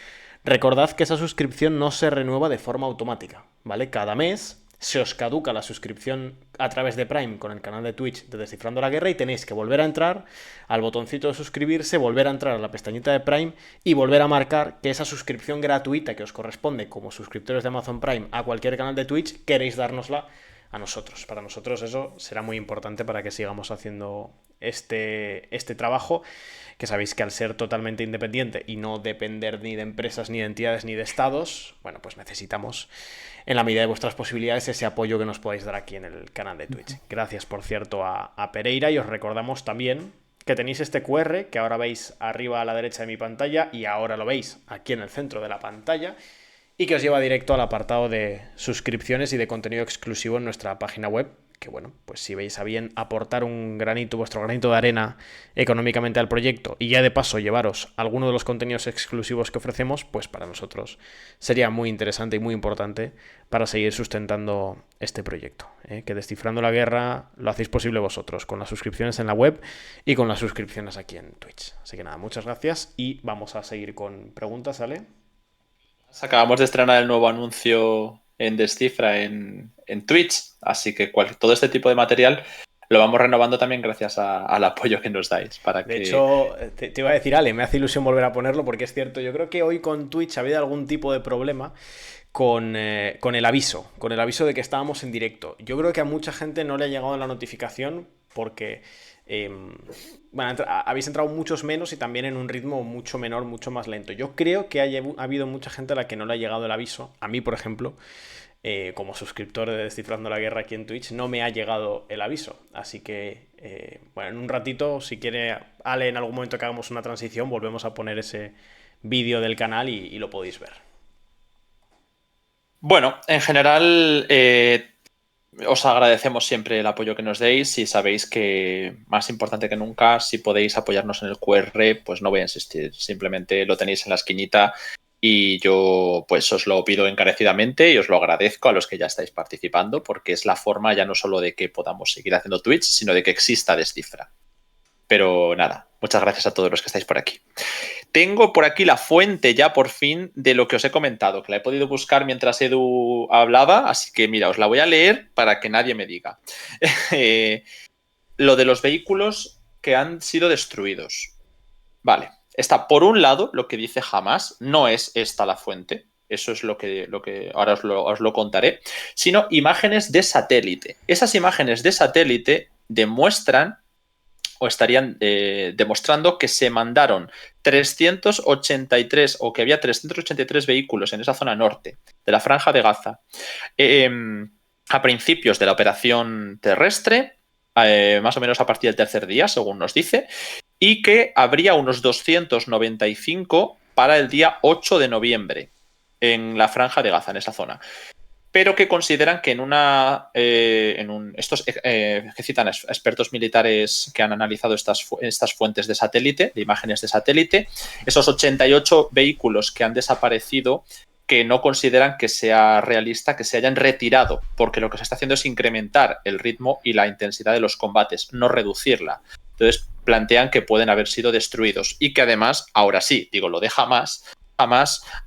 recordad que esa suscripción no se renueva de forma automática, ¿vale? Cada mes se os caduca la suscripción a través de Prime con el canal de Twitch de Descifrando la Guerra y tenéis que volver a entrar al botoncito de suscribirse, volver a entrar a la pestañita de Prime y volver a marcar que esa suscripción gratuita que os corresponde como suscriptores de Amazon Prime a cualquier canal de Twitch queréis dárnosla a nosotros. Para nosotros eso será muy importante para que sigamos haciendo este trabajo, que sabéis que al ser totalmente independiente y no depender ni de empresas, ni de entidades, ni de estados, bueno, pues necesitamos, en la medida de vuestras posibilidades, ese apoyo que nos podáis dar aquí en el canal de Twitch. Gracias, por cierto, a Pereira, y os recordamos también que tenéis este QR que ahora veis arriba a la derecha de mi pantalla y ahora lo veis aquí en el centro de la pantalla y que os lleva directo al apartado de suscripciones y de contenido exclusivo en nuestra página web, que bueno, pues si veis a bien aportar vuestro granito de arena económicamente al proyecto y ya de paso llevaros alguno de los contenidos exclusivos que ofrecemos, pues para nosotros sería muy interesante y muy importante para seguir sustentando este proyecto, que Descifrando la Guerra lo hacéis posible vosotros, con las suscripciones en la web y con las suscripciones aquí en Twitch. Así que nada, muchas gracias y vamos a seguir con preguntas, ¿vale? Acabamos de estrenar el nuevo anuncio en Descifra en Twitch, así que todo este tipo de material lo vamos renovando también gracias al apoyo que nos dais. De hecho, te iba a decir, Ale, me hace ilusión volver a ponerlo porque es cierto, yo creo que hoy con Twitch ha habido algún tipo de problema con el aviso de que estábamos en directo. Yo creo que a mucha gente no le ha llegado la notificación porque bueno, habéis entrado muchos menos y también en un ritmo mucho menor, mucho más lento. Yo creo que ha habido mucha gente a la que no le ha llegado el aviso. A mí, por ejemplo, como suscriptor de Descifrando la Guerra aquí en Twitch, no me ha llegado el aviso. Así que, bueno, en un ratito, si quiere Ale, en algún momento que hagamos una transición, volvemos a poner ese vídeo del canal y lo podéis ver. Bueno, en general os agradecemos siempre el apoyo que nos deis y sabéis que más importante que nunca, si podéis apoyarnos en el QR, pues no voy a insistir, simplemente lo tenéis en la esquinita y yo pues os lo pido encarecidamente y os lo agradezco a los que ya estáis participando porque es la forma ya no solo de que podamos seguir haciendo Twitch, sino de que exista Descifra. Pero nada, muchas gracias a todos los que estáis por aquí. Tengo por aquí la fuente ya por fin de lo que os he comentado, que la he podido buscar mientras Edu hablaba, así que mira, os la voy a leer para que nadie me diga. Lo de los vehículos que han sido destruidos. Vale, está por un lado lo que dice Hamas, no es esta la fuente, eso es lo que ahora os lo contaré, sino imágenes de satélite. Esas imágenes de satélite demuestran o estarían demostrando que se mandaron 383 o que había 383 vehículos en esa zona norte de la Franja de Gaza a principios de la operación terrestre, más o menos a partir del tercer día, según nos dice, y que habría unos 295 para el día 8 de noviembre en la franja de Gaza, en esa zona. Pero que consideran que estos que citan a expertos militares que han analizado estas fuentes de satélite, de imágenes de satélite, esos 88 vehículos que han desaparecido, que no consideran que sea realista que se hayan retirado, porque lo que se está haciendo es incrementar el ritmo y la intensidad de los combates, no reducirla. Entonces plantean que pueden haber sido destruidos y que además, ahora sí, digo lo de Hamas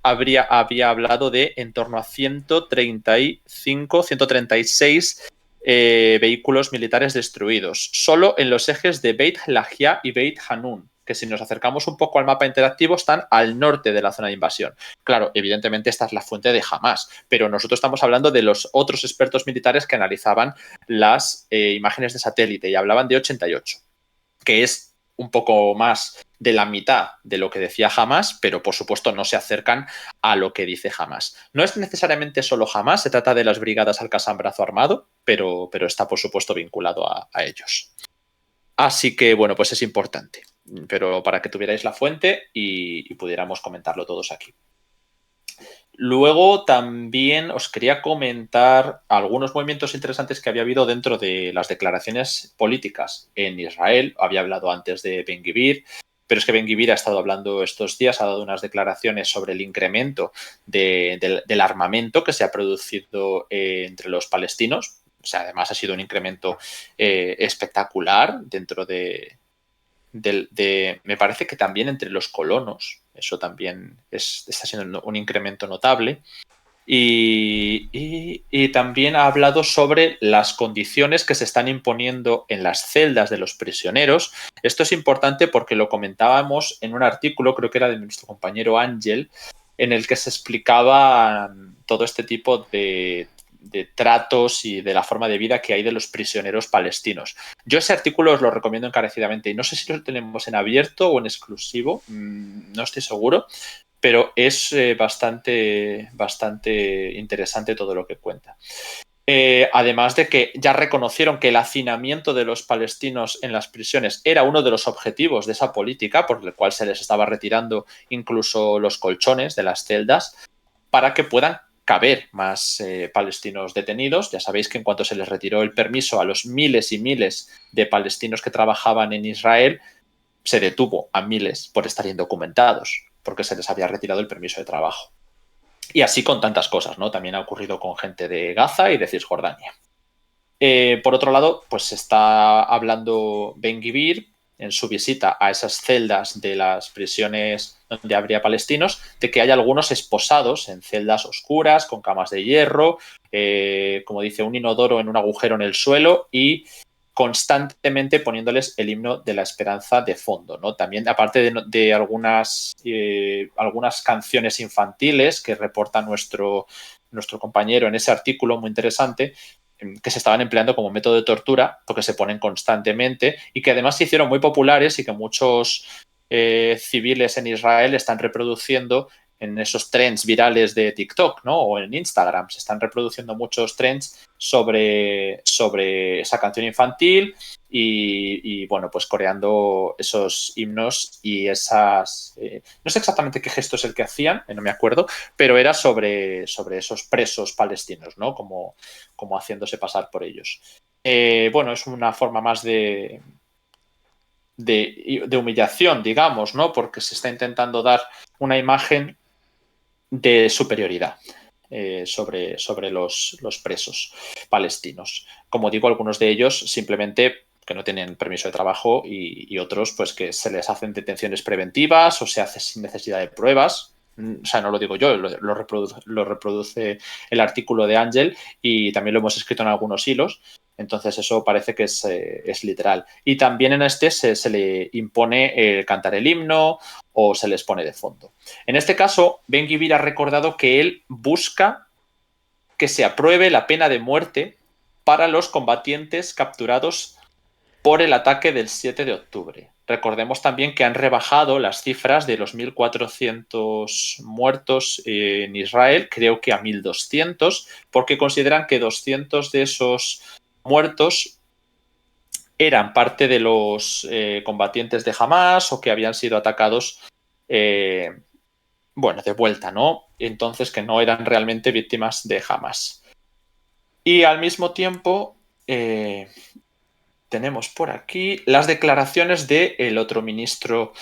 había hablado de en torno a 135, 136 vehículos militares destruidos, solo en los ejes de Beit Lahia y Beit Hanun, que si nos acercamos un poco al mapa interactivo están al norte de la zona de invasión. Claro, evidentemente esta es la fuente de Hamas, pero nosotros estamos hablando de los otros expertos militares que analizaban las imágenes de satélite y hablaban de 88, que es un poco más de la mitad de lo que decía Hamas, pero por supuesto no se acercan a lo que dice Hamas. No es necesariamente solo Hamas, se trata de las brigadas Al-Qassam brazo armado, pero está por supuesto vinculado a ellos. Así que bueno, pues es importante, pero para que tuvierais la fuente y pudiéramos comentarlo todos aquí. Luego también os quería comentar algunos movimientos interesantes que había habido dentro de las declaraciones políticas en Israel. Había hablado antes de Ben-Gvir, pero es que Ben-Gvir ha estado hablando estos días, ha dado unas declaraciones sobre el incremento del armamento que se ha producido entre los palestinos. O sea, además ha sido un incremento espectacular dentro me parece que también entre los colonos, eso también está siendo un incremento notable. Y también ha hablado sobre las condiciones que se están imponiendo en las celdas de los prisioneros. Esto es importante porque lo comentábamos en un artículo, creo que era de nuestro compañero Ángel, en el que se explicaba todo este tipo de tratos y de la forma de vida que hay de los prisioneros palestinos. Yo ese artículo os lo recomiendo encarecidamente y no sé si lo tenemos en abierto o en exclusivo, no estoy seguro, pero es bastante interesante todo lo que cuenta. Además de que ya reconocieron que el hacinamiento de los palestinos en las prisiones era uno de los objetivos de esa política, por el cual se les estaba retirando incluso los colchones de las celdas, para que puedan caber más palestinos detenidos. Ya sabéis que en cuanto se les retiró el permiso a los miles y miles de palestinos que trabajaban en Israel, se detuvo a miles por estar indocumentados, porque se les había retirado el permiso de trabajo. Y así con tantas cosas, ¿no? También ha ocurrido con gente de Gaza y de Cisjordania. Por otro lado, pues está hablando Ben-Gvir en su visita a esas celdas de las prisiones donde habría palestinos, de que hay algunos esposados en celdas oscuras, con camas de hierro, como dice, un inodoro en un agujero en el suelo y constantemente poniéndoles el himno de la esperanza de fondo, ¿no? También, aparte de algunas canciones infantiles que reporta nuestro compañero en ese artículo muy interesante, que se estaban empleando como método de tortura, porque se ponen constantemente y que además se hicieron muy populares y que muchos civiles en Israel están reproduciendo en esos trends virales de TikTok, ¿no? O en Instagram. Se están reproduciendo muchos trends sobre esa canción infantil y bueno, pues coreando esos himnos y esas... no sé exactamente qué gesto es el que hacían, no me acuerdo, pero era sobre esos presos palestinos, ¿no? Como haciéndose pasar por ellos. Bueno, es una forma más de humillación, digamos, ¿no? Porque se está intentando dar una imagen de superioridad sobre los presos palestinos. Como digo, algunos de ellos simplemente que no tienen permiso de trabajo y otros pues que se les hacen detenciones preventivas o se hace sin necesidad de pruebas. O sea, no lo digo yo, lo reproduce el artículo de Ángel y también lo hemos escrito en algunos hilos. Entonces eso parece que es literal. Y también en este se le impone cantar el himno o se les pone de fondo. En este caso, Ben-Gvir ha recordado que él busca que se apruebe la pena de muerte para los combatientes capturados por el ataque del 7 de octubre. Recordemos también que han rebajado las cifras de los 1.400 muertos en Israel, creo que a 1.200, porque consideran que 200 de esos muertos eran parte de los combatientes de Hamas o que habían sido atacados, de vuelta, ¿no? Entonces que no eran realmente víctimas de Hamas. Y al mismo tiempo tenemos por aquí las declaraciones del otro ministro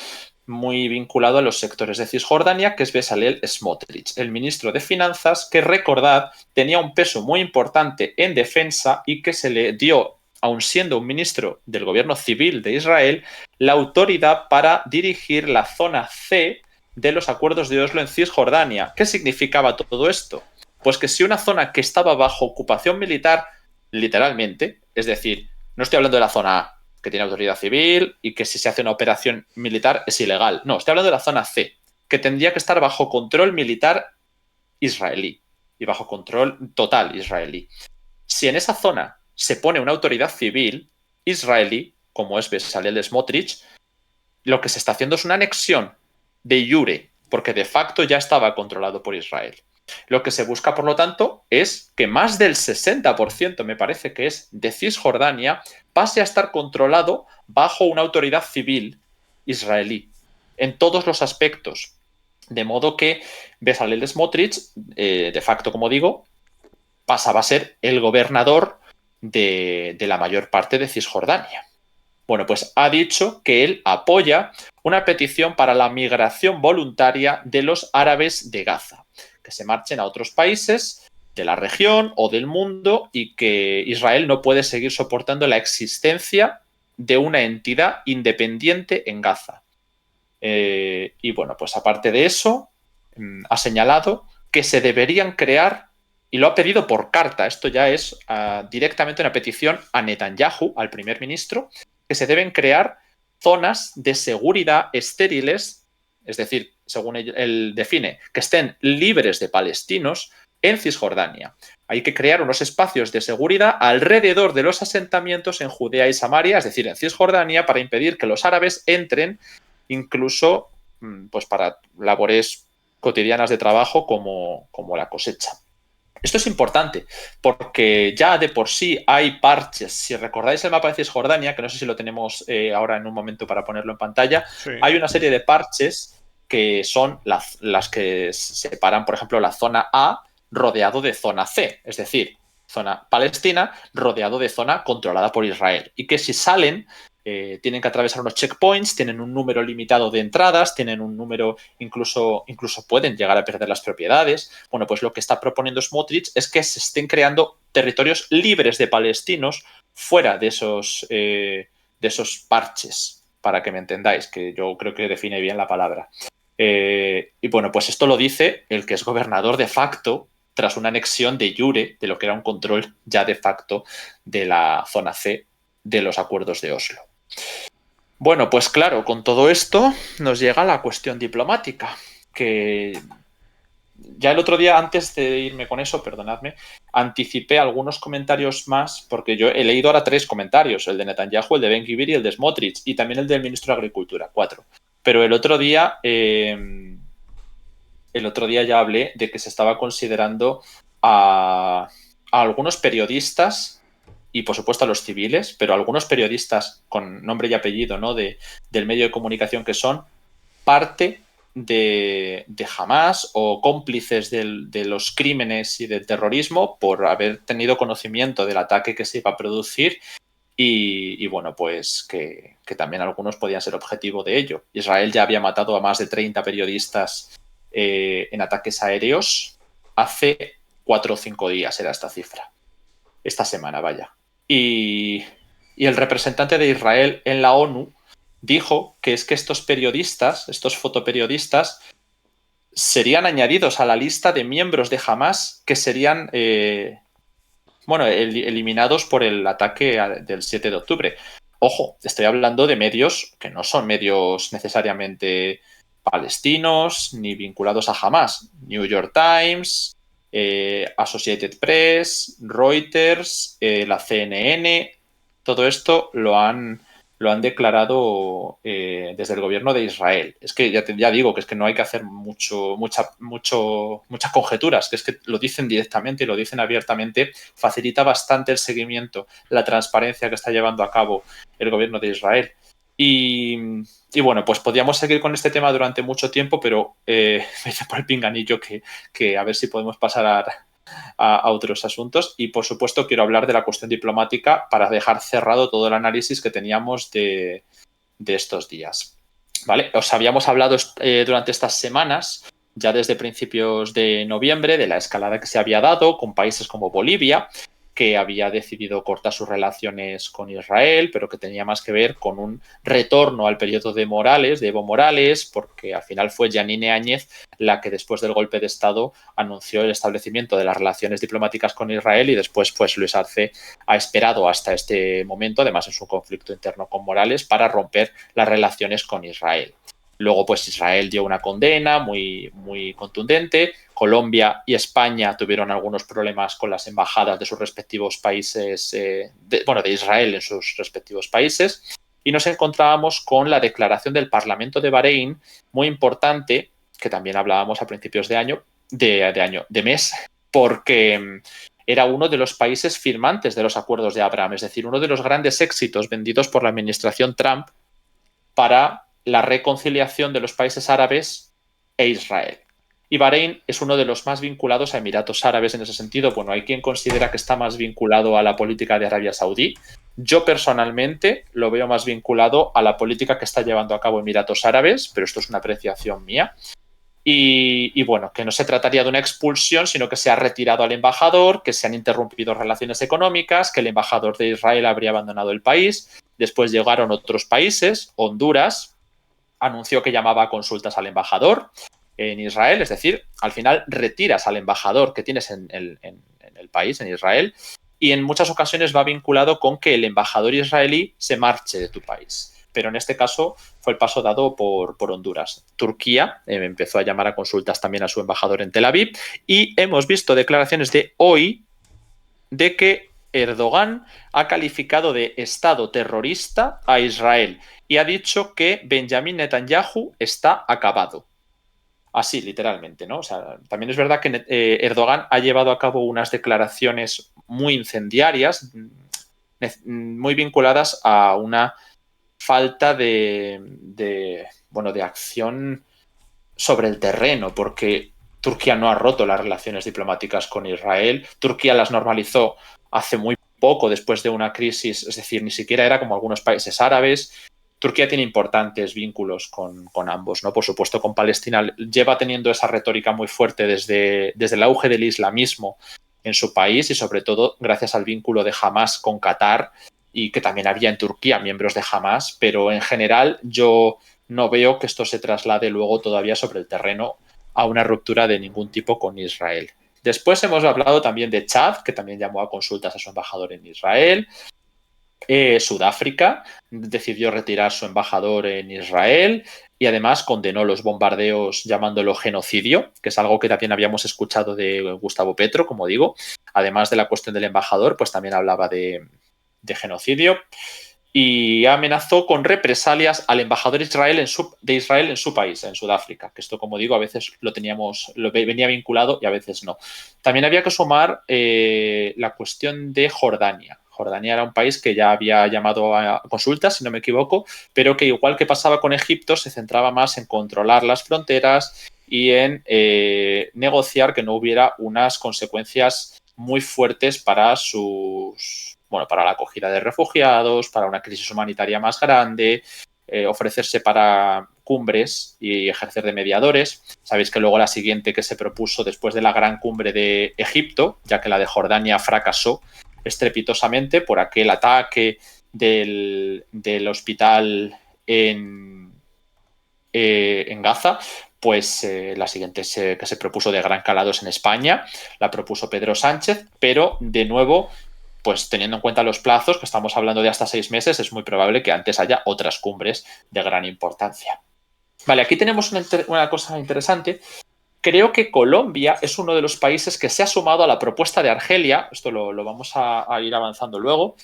muy vinculado a los sectores de Cisjordania, que es Bezalel Smotrich, el ministro de Finanzas, que, recordad, tenía un peso muy importante en defensa y que se le dio, aun siendo un ministro del gobierno civil de Israel, la autoridad para dirigir la zona C de los acuerdos de Oslo en Cisjordania. ¿Qué significaba todo esto? Pues que si una zona que estaba bajo ocupación militar, literalmente, es decir, no estoy hablando de la zona A, que tiene autoridad civil y que si se hace una operación militar es ilegal. No, estoy hablando de la zona C, que tendría que estar bajo control militar israelí y bajo control total israelí. Si en esa zona se pone una autoridad civil israelí, como es Bezalel Smotrich, lo que se está haciendo es una anexión de jure, porque de facto ya estaba controlado por Israel. Lo que se busca, por lo tanto, es que más del 60%, me parece que es, de Cisjordania pase a estar controlado bajo una autoridad civil israelí, en todos los aspectos. De modo que Bezalel Smotrich, de facto, como digo, pasaba a ser el gobernador de la mayor parte de Cisjordania. Bueno, pues ha dicho que él apoya una petición para la migración voluntaria de los árabes de Gaza, que se marchen a otros países de la región o del mundo y que Israel no puede seguir soportando la existencia de una entidad independiente en Gaza. Y bueno, pues aparte de eso, ha señalado que se deberían crear, y lo ha pedido por carta, esto ya es directamente una petición a Netanyahu, al primer ministro, que se deben crear zonas de seguridad estériles, es decir, según él define, que estén libres de palestinos en Cisjordania. Hay que crear unos espacios de seguridad alrededor de los asentamientos en Judea y Samaria, es decir, en Cisjordania, para impedir que los árabes entren incluso pues para labores cotidianas de trabajo como la cosecha. Esto es importante porque ya de por sí hay parches. Si recordáis el mapa de Cisjordania, que no sé si lo tenemos ahora en un momento para ponerlo en pantalla, Sí. hay una serie de parches que son las que separan, por ejemplo, la zona A rodeado de zona C, es decir, zona palestina rodeado de zona controlada por Israel. Y que si salen tienen que atravesar unos checkpoints, tienen un número limitado de entradas, tienen un número, incluso pueden llegar a perder las propiedades. Bueno, pues lo que está proponiendo Smotrich es que se estén creando territorios libres de palestinos fuera de esos parches, para que me entendáis, que yo creo que define bien la palabra. Y bueno, pues esto lo dice el que es gobernador de facto tras una anexión de jure de lo que era un control ya de facto de la zona C de los acuerdos de Oslo. Bueno, pues claro, con todo esto nos llega la cuestión diplomática, que ya el otro día, antes de irme con eso, perdonadme, anticipé algunos comentarios más, porque yo he leído ahora 3 comentarios, el de Netanyahu, el de Ben-Gvir y el de Smotrich, y también el del ministro de Agricultura, 4. Pero el otro día ya hablé de que se estaba considerando a algunos periodistas y por supuesto a los civiles, pero algunos periodistas con nombre y apellido, ¿no? del medio de comunicación que son parte de Hamas o cómplices de los crímenes y del terrorismo por haber tenido conocimiento del ataque que se iba a producir y bueno, pues que también algunos podían ser objetivo de ello. Israel ya había matado a más de 30 periodistas en ataques aéreos hace 4 o 5 días, era esta cifra. Esta semana, vaya. Y el representante de Israel en la ONU dijo que es que estos periodistas, estos fotoperiodistas, serían añadidos a la lista de miembros de Hamas que serían eliminados por el ataque del 7 de octubre. Ojo, estoy hablando de medios que no son medios necesariamente palestinos ni vinculados a Hamas. New York Times, Associated Press, Reuters, la CNN, todo esto lo han lo han declarado desde el gobierno de Israel. Es que ya digo que es que no hay que hacer muchas conjeturas, que es que lo dicen directamente y lo dicen abiertamente, facilita bastante el seguimiento, la transparencia que está llevando a cabo el gobierno de Israel. Y bueno, pues podríamos seguir con este tema durante mucho tiempo, pero me dice por el pinganillo que a ver si podemos pasar a otros asuntos. Y por supuesto quiero hablar de la cuestión diplomática para dejar cerrado todo el análisis que teníamos de estos días. ¿Vale? Os habíamos hablado durante estas semanas, ya desde principios de noviembre, de la escalada que se había dado con países como Bolivia, que había decidido cortar sus relaciones con Israel, pero que tenía más que ver con un retorno al periodo de Morales, de Evo Morales, porque al final fue Yanine Áñez la que después del golpe de Estado anunció el establecimiento de las relaciones diplomáticas con Israel y después pues Luis Arce ha esperado hasta este momento, además en su conflicto interno con Morales, para romper las relaciones con Israel. Luego, pues Israel dio una condena muy, muy contundente. Colombia y España tuvieron algunos problemas con las embajadas de sus respectivos países, de Israel en sus respectivos países. Y nos encontrábamos con la declaración del Parlamento de Bahrein, muy importante, que también hablábamos a principios de mes, porque era uno de los países firmantes de los acuerdos de Abraham, es decir, uno de los grandes éxitos vendidos por la administración Trump para la reconciliación de los países árabes e Israel. Y Bahrein es uno de los más vinculados a Emiratos Árabes en ese sentido. Bueno, hay quien considera que está más vinculado a la política de Arabia Saudí. Yo personalmente lo veo más vinculado a la política que está llevando a cabo Emiratos Árabes, pero esto es una apreciación mía. Y bueno, que no se trataría de una expulsión, sino que se ha retirado al embajador, que se han interrumpido relaciones económicas, que el embajador de Israel habría abandonado el país. Después llegaron otros países, Honduras anunció que llamaba a consultas al embajador en Israel, es decir, al final retiras al embajador que tienes en el país, en Israel, y en muchas ocasiones va vinculado con que el embajador israelí se marche de tu país. Pero en este caso fue el paso dado por Honduras. Turquía empezó a llamar a consultas también a su embajador en Tel Aviv y hemos visto declaraciones de hoy de que Erdogan ha calificado de Estado terrorista a Israel y ha dicho que Benjamin Netanyahu está acabado. Así, literalmente, ¿no? O sea, también es verdad que Erdogan ha llevado a cabo unas declaraciones muy incendiarias, muy vinculadas a una falta de acción sobre el terreno, porque Turquía no ha roto las relaciones diplomáticas con Israel. Turquía las normalizó hace muy poco, después de una crisis, es decir, ni siquiera era como algunos países árabes. Turquía tiene importantes vínculos con ambos, ¿no? Por supuesto, con Palestina lleva teniendo esa retórica muy fuerte desde el auge del islamismo en su país y sobre todo gracias al vínculo de Hamás con Qatar y que también había en Turquía miembros de Hamás, pero en general yo no veo que esto se traslade luego todavía sobre el terreno a una ruptura de ningún tipo con Israel. Después hemos hablado también de Chad, que también llamó a consultas a su embajador en Israel. Sudáfrica decidió retirar su embajador en Israel y además condenó los bombardeos llamándolo genocidio, que es algo que también habíamos escuchado de Gustavo Petro, como digo. Además de la cuestión del embajador, pues también hablaba de genocidio y amenazó con represalias al embajador de Israel en su país, en Sudáfrica, que esto, como digo, a veces lo venía vinculado y a veces no. También había que sumar la cuestión de Jordania. Jordania era un país que ya había llamado a consultas, si no me equivoco, pero que igual que pasaba con Egipto, se centraba más en controlar las fronteras y en negociar que no hubiera unas consecuencias muy fuertes para para la acogida de refugiados, para una crisis humanitaria más grande, ofrecerse para cumbres y ejercer de mediadores. Sabéis que luego la siguiente que se propuso después de la gran cumbre de Egipto, ya que la de Jordania fracasó estrepitosamente por aquel ataque del hospital en Gaza, pues la siguiente que se propuso de gran calado es en España, la propuso Pedro Sánchez, pero de nuevo, pues teniendo en cuenta los plazos, que estamos hablando de hasta 6 meses, es muy probable que antes haya otras cumbres de gran importancia. Vale, aquí tenemos una cosa interesante. Creo que Colombia es uno de los países que se ha sumado a la propuesta de Argelia, esto lo vamos a ir avanzando luego,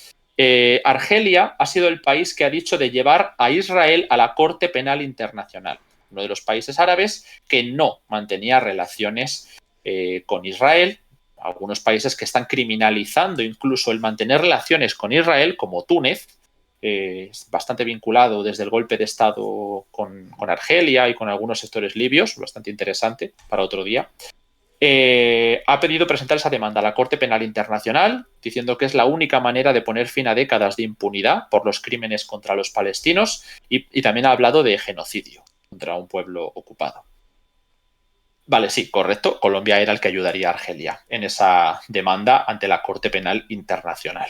Argelia ha sido el país que ha dicho de llevar a Israel a la Corte Penal Internacional, uno de los países árabes que no mantenía relaciones con Israel. Algunos países que están criminalizando incluso el mantener relaciones con Israel, como Túnez, bastante vinculado desde el golpe de Estado con Argelia y con algunos sectores libios, bastante interesante para otro día. Ha pedido presentar esa demanda a la Corte Penal Internacional, diciendo que es la única manera de poner fin a décadas de impunidad por los crímenes contra los palestinos y también ha hablado de genocidio contra un pueblo ocupado. Vale, sí, correcto. Colombia era el que ayudaría a Argelia en esa demanda ante la Corte Penal Internacional.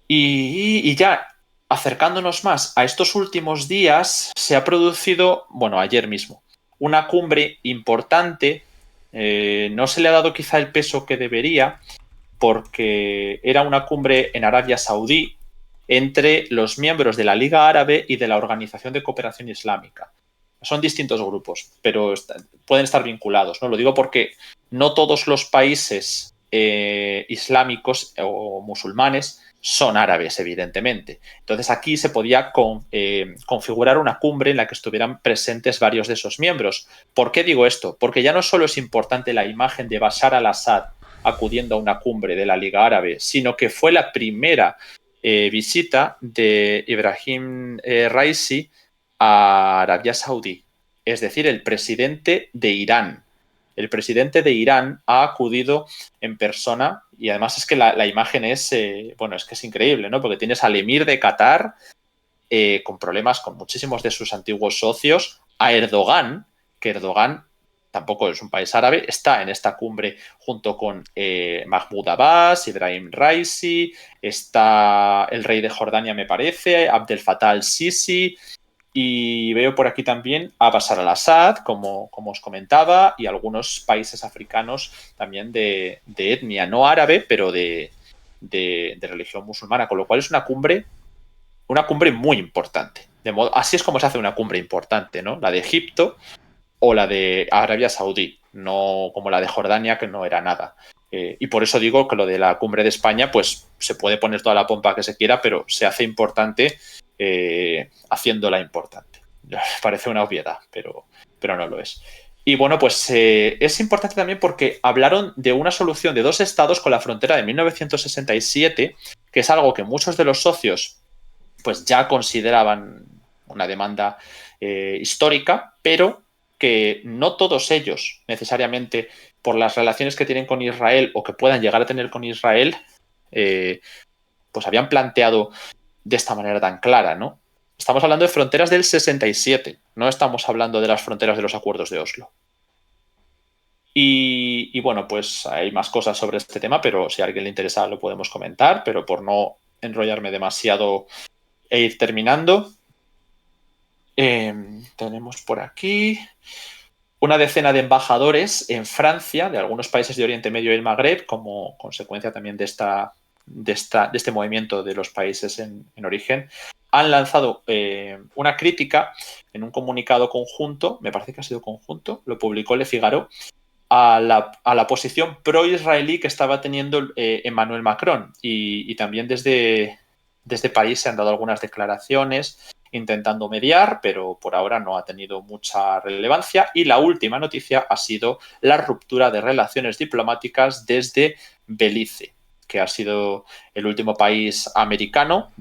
Y ya acercándonos más a estos últimos días, se ha producido, bueno, ayer mismo, una cumbre importante. No se le ha dado quizá el peso que debería, porque era una cumbre en Arabia Saudí entre los miembros de la Liga Árabe y de la Organización de Cooperación Islámica. Son distintos grupos, pero pueden estar vinculados, ¿no? Lo digo porque no todos los países islámicos o musulmanes son árabes, evidentemente. Entonces aquí se podía configurar una cumbre en la que estuvieran presentes varios de esos miembros. ¿Por qué digo esto? Porque ya no solo es importante la imagen de Bashar al-Assad acudiendo a una cumbre de la Liga Árabe, sino que fue la primera visita de Ibrahim Raisi a Arabia Saudí, es decir, el presidente de Irán. El presidente de Irán ha acudido en persona y además es que la imagen es, bueno, es que es increíble, ¿no? Porque tienes al emir de Qatar con problemas con muchísimos de sus antiguos socios, a Erdogan, que Erdogan tampoco es un país árabe, está en esta cumbre junto con Mahmoud Abbas, Ibrahim Raisi, está el rey de Jordania, me parece, Abdel Fattah al-Sisi, y veo por aquí también a Bashar al-Assad, como os comentaba, y algunos países africanos también de etnia no árabe, pero de religión musulmana, con lo cual es una cumbre muy importante. Así es como se hace una cumbre importante, ¿no? La de Egipto o la de Arabia Saudí, no como la de Jordania, que no era nada. Y por eso digo que lo de la cumbre de España, pues se puede poner toda la pompa que se quiera, pero se hace importante haciéndola importante. Parece una obviedad, pero no lo es. Y bueno, pues es importante también porque hablaron de una solución de 2 estados con la frontera de 1967, que es algo que muchos de los socios pues ya consideraban una demanda histórica, pero que no todos ellos necesariamente por las relaciones que tienen con Israel o que puedan llegar a tener con Israel, pues habían planteado de esta manera tan clara, ¿no? Estamos hablando de fronteras del 67, no estamos hablando de las fronteras de los acuerdos de Oslo. Y bueno, pues hay más cosas sobre este tema, pero si a alguien le interesa lo podemos comentar, pero por no enrollarme demasiado e ir terminando, tenemos por aquí una decena de embajadores en Francia, de algunos países de Oriente Medio y el Magreb, como consecuencia también de este movimiento de los países en origen, han lanzado una crítica en un comunicado conjunto, me parece que ha sido conjunto, lo publicó Le Figaro, a la posición pro-israelí que estaba teniendo Emmanuel Macron. Y también desde país se han dado algunas declaraciones intentando mediar, pero por ahora no ha tenido mucha relevancia. Y la última noticia ha sido la ruptura de relaciones diplomáticas desde Belice, que ha sido el último país americano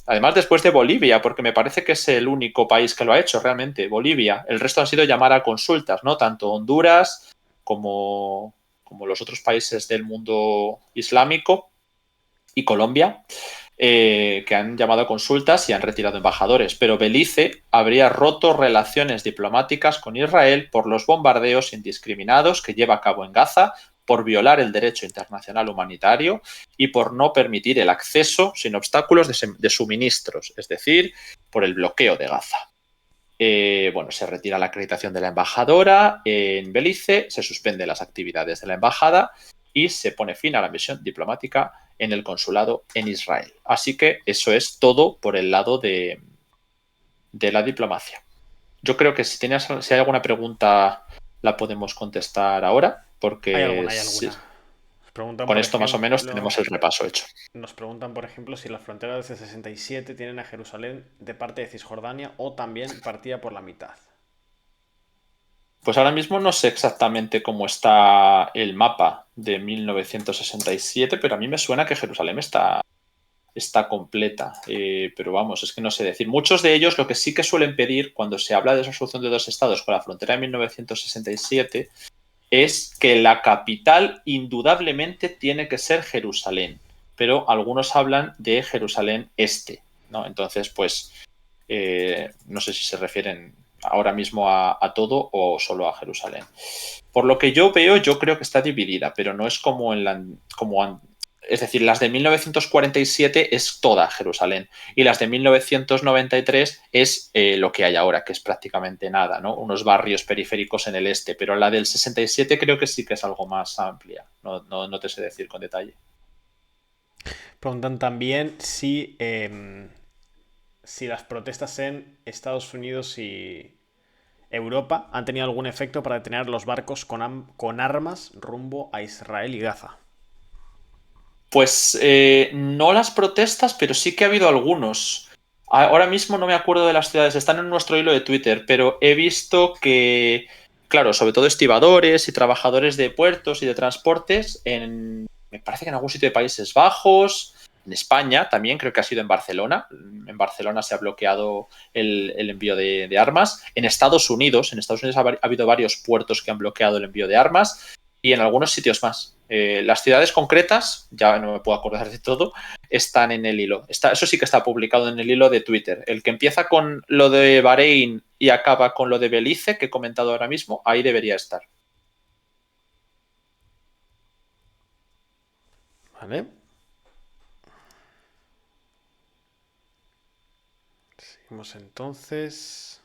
además después de Bolivia, porque me parece que es el único país que lo ha hecho realmente, Bolivia. El resto han sido llamar a consultas, ¿no? Tanto Honduras como los otros países del mundo islámico y Colombia, que han llamado a consultas y han retirado embajadores. Pero Belice habría roto relaciones diplomáticas con Israel por los bombardeos indiscriminados que lleva a cabo en Gaza, por violar el derecho internacional humanitario y por no permitir el acceso sin obstáculos de suministros, es decir, por el bloqueo de Gaza. Bueno, se retira la acreditación de la embajadora en Belice, se suspenden las actividades de la embajada y se pone fin a la misión diplomática en el consulado en Israel. Así que eso es todo por el lado de la diplomacia. Yo creo que si hay alguna pregunta la podemos contestar ahora, porque Hay alguna. preguntan, Con por esto más o menos ejemplo, tenemos el repaso hecho. nos preguntan, por ejemplo, si las fronteras de C-67 tienen a Jerusalén de parte de Cisjordania o también partida por la mitad. Pues ahora mismo no sé exactamente cómo está el mapa de 1967, pero a mí me suena que Jerusalén está completa. Pero vamos, es que no sé decir. Muchos de ellos lo que sí que suelen pedir cuando se habla de esa solución de dos estados con la frontera de 1967 es que la capital indudablemente tiene que ser Jerusalén, pero algunos hablan de Jerusalén Este, ¿no? Entonces, pues, no sé si se refieren ahora mismo a todo o solo a Jerusalén. Por lo que yo veo, yo creo que está dividida, pero no es como es decir, las de 1947 es toda Jerusalén y las de 1993 es lo que hay ahora, que es prácticamente nada, ¿no? Unos barrios periféricos en el este, pero la del 67 creo que sí que es algo más amplia, no te sé decir con detalle. Preguntan también si las protestas en Estados Unidos y Europa han tenido algún efecto para detener los barcos con armas rumbo a Israel y Gaza. Pues no las protestas, pero sí que ha habido algunos. Ahora mismo no me acuerdo de las ciudades, están en nuestro hilo de Twitter, pero he visto que, claro, sobre todo estibadores y trabajadores de puertos y de transportes, me parece que en algún sitio de Países Bajos, en España también, creo que ha sido en Barcelona. En Barcelona se ha bloqueado el envío de armas. En Estados Unidos ha habido varios puertos que han bloqueado el envío de armas y en algunos sitios más. Las ciudades concretas, ya no me puedo acordar de todo, están en el hilo. Eso sí que está publicado en el hilo de Twitter. El que empieza con lo de Bahrein y acaba con lo de Belice, que he comentado ahora mismo, ahí debería estar. ¿Vale? Seguimos entonces.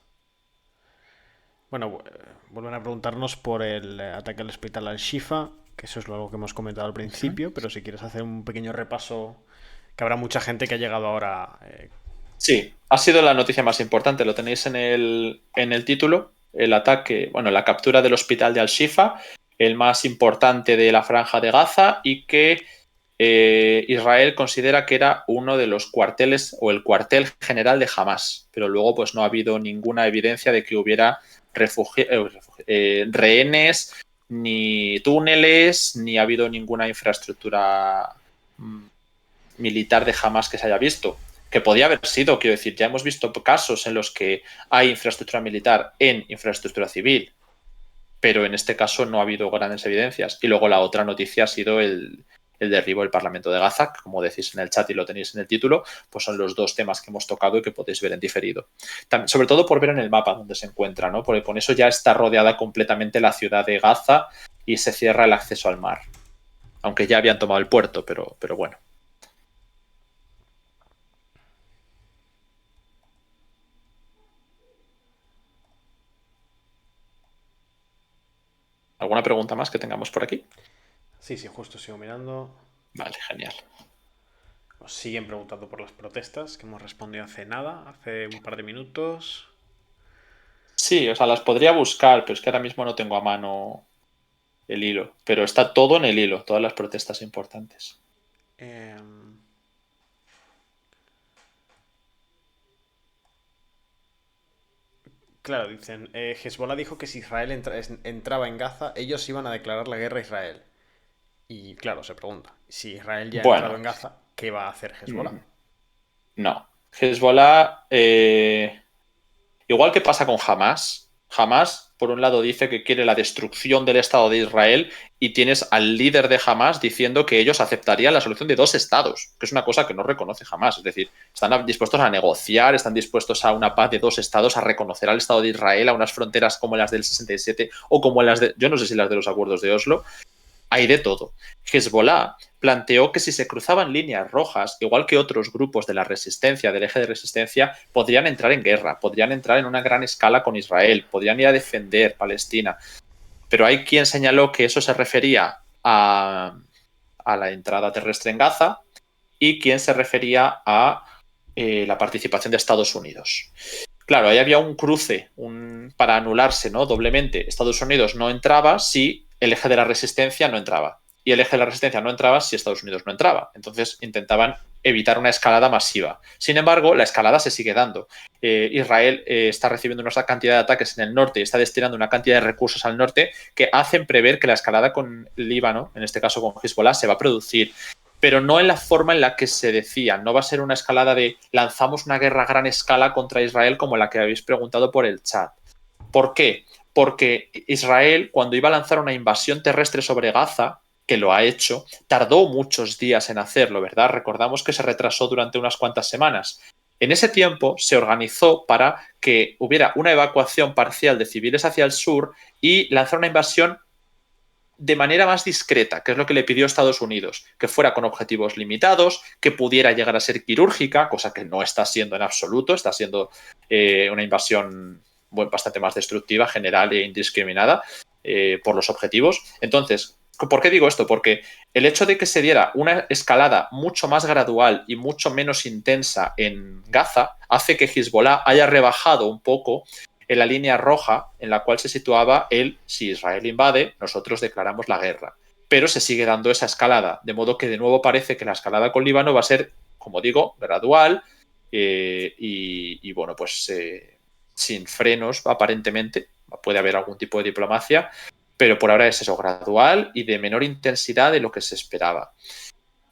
Bueno, vuelven a preguntarnos por el ataque al hospital Al-Shifa, que eso es algo que hemos comentado al principio, pero si quieres hacer un pequeño repaso, que habrá mucha gente que ha llegado ahora. Sí, ha sido la noticia más importante. Lo tenéis en el título. El ataque, bueno, la captura del hospital de Al-Shifa, el más importante de la franja de Gaza y que Israel considera que era uno de los cuarteles o el cuartel general de Hamas, pero luego pues no ha habido ninguna evidencia de que hubiera rehenes, ni túneles, ni ha habido ninguna infraestructura militar de Hamas que se haya visto. Que podía haber sido, quiero decir, ya hemos visto casos en los que hay infraestructura militar en infraestructura civil, pero en este caso no ha habido grandes evidencias. Y luego la otra noticia ha sido el derribo del Parlamento de Gaza, que como decís en el chat y lo tenéis en el título, pues son los dos temas que hemos tocado y que podéis ver en diferido. Sobre todo por ver en el mapa donde se encuentra, ¿no? Porque con eso ya está rodeada completamente la ciudad de Gaza y se cierra el acceso al mar. Aunque ya habían tomado el puerto, pero bueno. ¿Alguna pregunta más que tengamos por aquí? Sí, sí, justo sigo mirando. Vale, genial. Nos siguen preguntando por las protestas, que hemos respondido hace nada, hace un par de minutos. Sí, o sea, las podría buscar, pero es que ahora mismo no tengo a mano el hilo. Pero está todo en el hilo, todas las protestas importantes. Eh, claro, dicen, Hezbollah dijo que si Israel entraba en Gaza, ellos iban a declarar la guerra a Israel. Y claro, se pregunta, si Israel ya ha entrado Bueno, en Gaza, ¿qué va a hacer Hezbollah? no. Hezbollah, igual que pasa con Hamas, Hamas, por un lado, dice que quiere la destrucción del Estado de Israel y tienes al líder de Hamas diciendo que ellos aceptarían la solución de dos estados, que es una cosa que no reconoce Hamas. Es decir, están dispuestos a negociar, están dispuestos a una paz de dos estados, a reconocer al Estado de Israel, a unas fronteras como las del 67 o como las de, yo no sé si las de los acuerdos de Oslo. Hay de todo. Hezbollah planteó que si se cruzaban líneas rojas, igual que otros grupos de la resistencia, del eje de resistencia, podrían entrar en guerra, podrían entrar en una gran escala con Israel, podrían ir a defender Palestina. Pero hay quien señaló que eso se refería a la entrada terrestre en Gaza y quien se refería a la participación de Estados Unidos. Claro, ahí había un cruce para anularse, ¿no? Doblemente. Estados Unidos no entraba si el eje de la resistencia no entraba. y el eje de la resistencia no entraba si Estados Unidos no entraba. Entonces intentaban evitar una escalada masiva. Sin embargo, la escalada se sigue dando. Israel está recibiendo una cantidad de ataques en el norte y está destinando una cantidad de recursos al norte que hacen prever que la escalada con Líbano, en este caso con Hezbollah, se va a producir. Pero no en la forma en la que se decía. No va a ser una escalada de lanzamos una guerra a gran escala contra Israel como la que habéis preguntado por el chat. ¿Por qué? Porque Israel, cuando iba a lanzar una invasión terrestre sobre Gaza, que lo ha hecho, tardó muchos días en hacerlo, ¿verdad? Recordamos que se retrasó durante unas cuantas semanas. En ese tiempo se organizó para que hubiera una evacuación parcial de civiles hacia el sur y lanzar una invasión de manera más discreta, que es lo que le pidió Estados Unidos, que fuera con objetivos limitados, que pudiera llegar a ser quirúrgica, cosa que no está siendo en absoluto, está siendo una invasión bastante más destructiva, general e indiscriminada por los objetivos. Entonces, ¿por qué digo esto? Porque el hecho de que se diera una escalada mucho más gradual y mucho menos intensa en Gaza hace que Hezbollah haya rebajado un poco en la línea roja en la cual se situaba el si Israel invade, nosotros declaramos la guerra. Pero se sigue dando esa escalada, de modo que de nuevo parece que la escalada con Líbano va a ser, como digo, gradual y bueno, pues sin frenos aparentemente. Puede haber algún tipo de diplomacia, pero por ahora es eso, gradual y de menor intensidad de lo que se esperaba.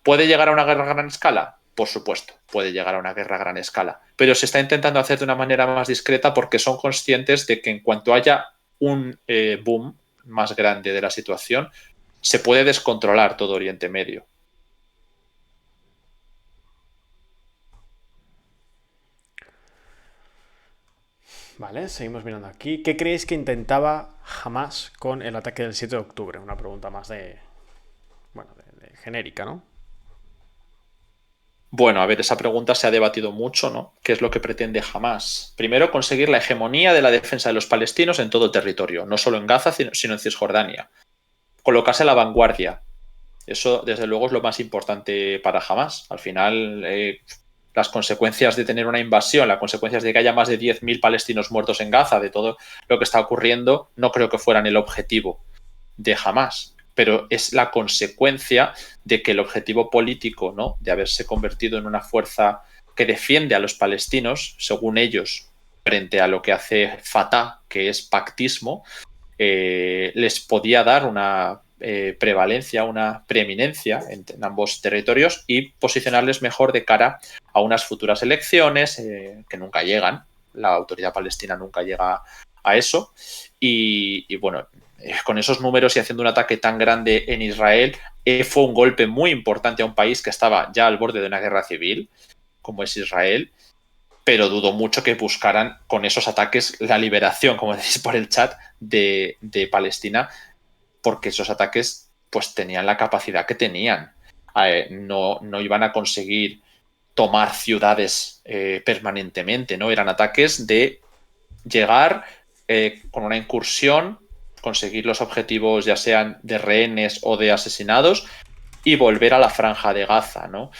¿Puede llegar a una guerra a gran escala? Por supuesto, puede llegar a una guerra a gran escala, pero se está intentando hacer de una manera más discreta porque son conscientes de que en cuanto haya un boom más grande de la situación, se puede descontrolar todo Oriente Medio. Vale, seguimos mirando aquí. ¿Qué creéis que intentaba Hamas con el ataque del 7 de octubre? Una pregunta más bueno, de genérica, ¿no? Bueno, a ver, esa pregunta se ha debatido mucho, ¿no? ¿Qué es lo que pretende Hamas? Primero, conseguir la hegemonía de la defensa de los palestinos en todo el territorio, no solo en Gaza, sino en Cisjordania. Colocarse a la vanguardia. Eso, desde luego, es lo más importante para Hamas. Al final, las consecuencias de tener una invasión, las consecuencias de que haya más de 10.000 palestinos muertos en Gaza, de todo lo que está ocurriendo, no creo que fueran el objetivo de Hamas, pero es la consecuencia de que el objetivo político, ¿no?, de haberse convertido en una fuerza que defiende a los palestinos, según ellos, frente a lo que hace Fatah, que es pactismo, les podía dar una prevalencia, una preeminencia en ambos territorios y posicionarles mejor de cara a unas futuras elecciones que nunca llegan. La autoridad palestina nunca llega a eso. Y bueno, con esos números y haciendo un ataque tan grande en Israel, fue un golpe muy importante a un país que estaba ya al borde de una guerra civil, como es Israel, pero dudo mucho que buscaran con esos ataques la liberación, como decís por el chat, de Palestina, porque esos ataques pues tenían la capacidad que tenían. No iban a conseguir tomar ciudades permanentemente, ¿no? Eran ataques de llegar con una incursión, conseguir los objetivos ya sean de rehenes o de asesinados y volver a la franja de Gaza, ¿no?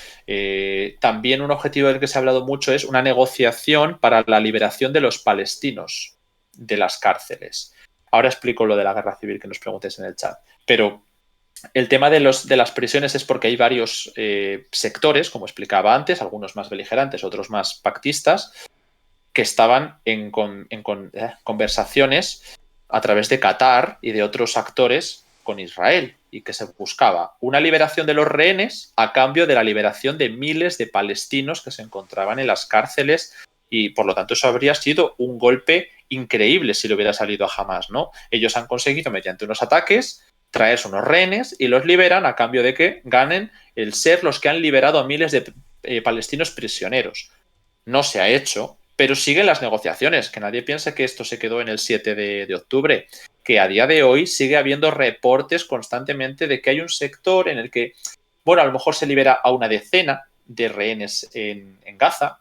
También un objetivo del que se ha hablado mucho es una negociación para la liberación de los palestinos de las cárceles. Ahora explico lo de la guerra civil que nos preguntéis en el chat. Pero el tema de las prisiones es porque hay varios sectores, como explicaba antes, algunos más beligerantes, otros más pactistas, que estaban en conversaciones a través de Qatar y de otros actores con Israel y que se buscaba una liberación de los rehenes a cambio de la liberación de miles de palestinos que se encontraban en las cárceles y por lo tanto eso habría sido un golpe increíble si le hubiera salido a Hamas, ¿no? Ellos han conseguido mediante unos ataques traerse unos rehenes y los liberan a cambio de que ganen el ser los que han liberado a miles de palestinos prisioneros. No se ha hecho, pero siguen las negociaciones, que nadie piense que esto se quedó en el 7 de octubre, que a día de hoy sigue habiendo reportes constantemente de que hay un sector en el que, bueno, a lo mejor se libera a una decena de rehenes en Gaza,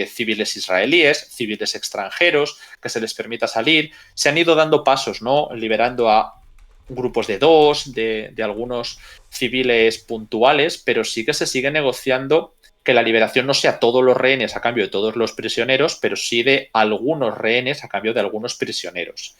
civiles israelíes, civiles extranjeros, que se les permita salir. Se han ido dando pasos, ¿no? Liberando a grupos de dos, de algunos civiles puntuales, pero sí que se sigue negociando que la liberación no sea todos los rehenes a cambio de todos los prisioneros, pero sí de algunos rehenes a cambio de algunos prisioneros.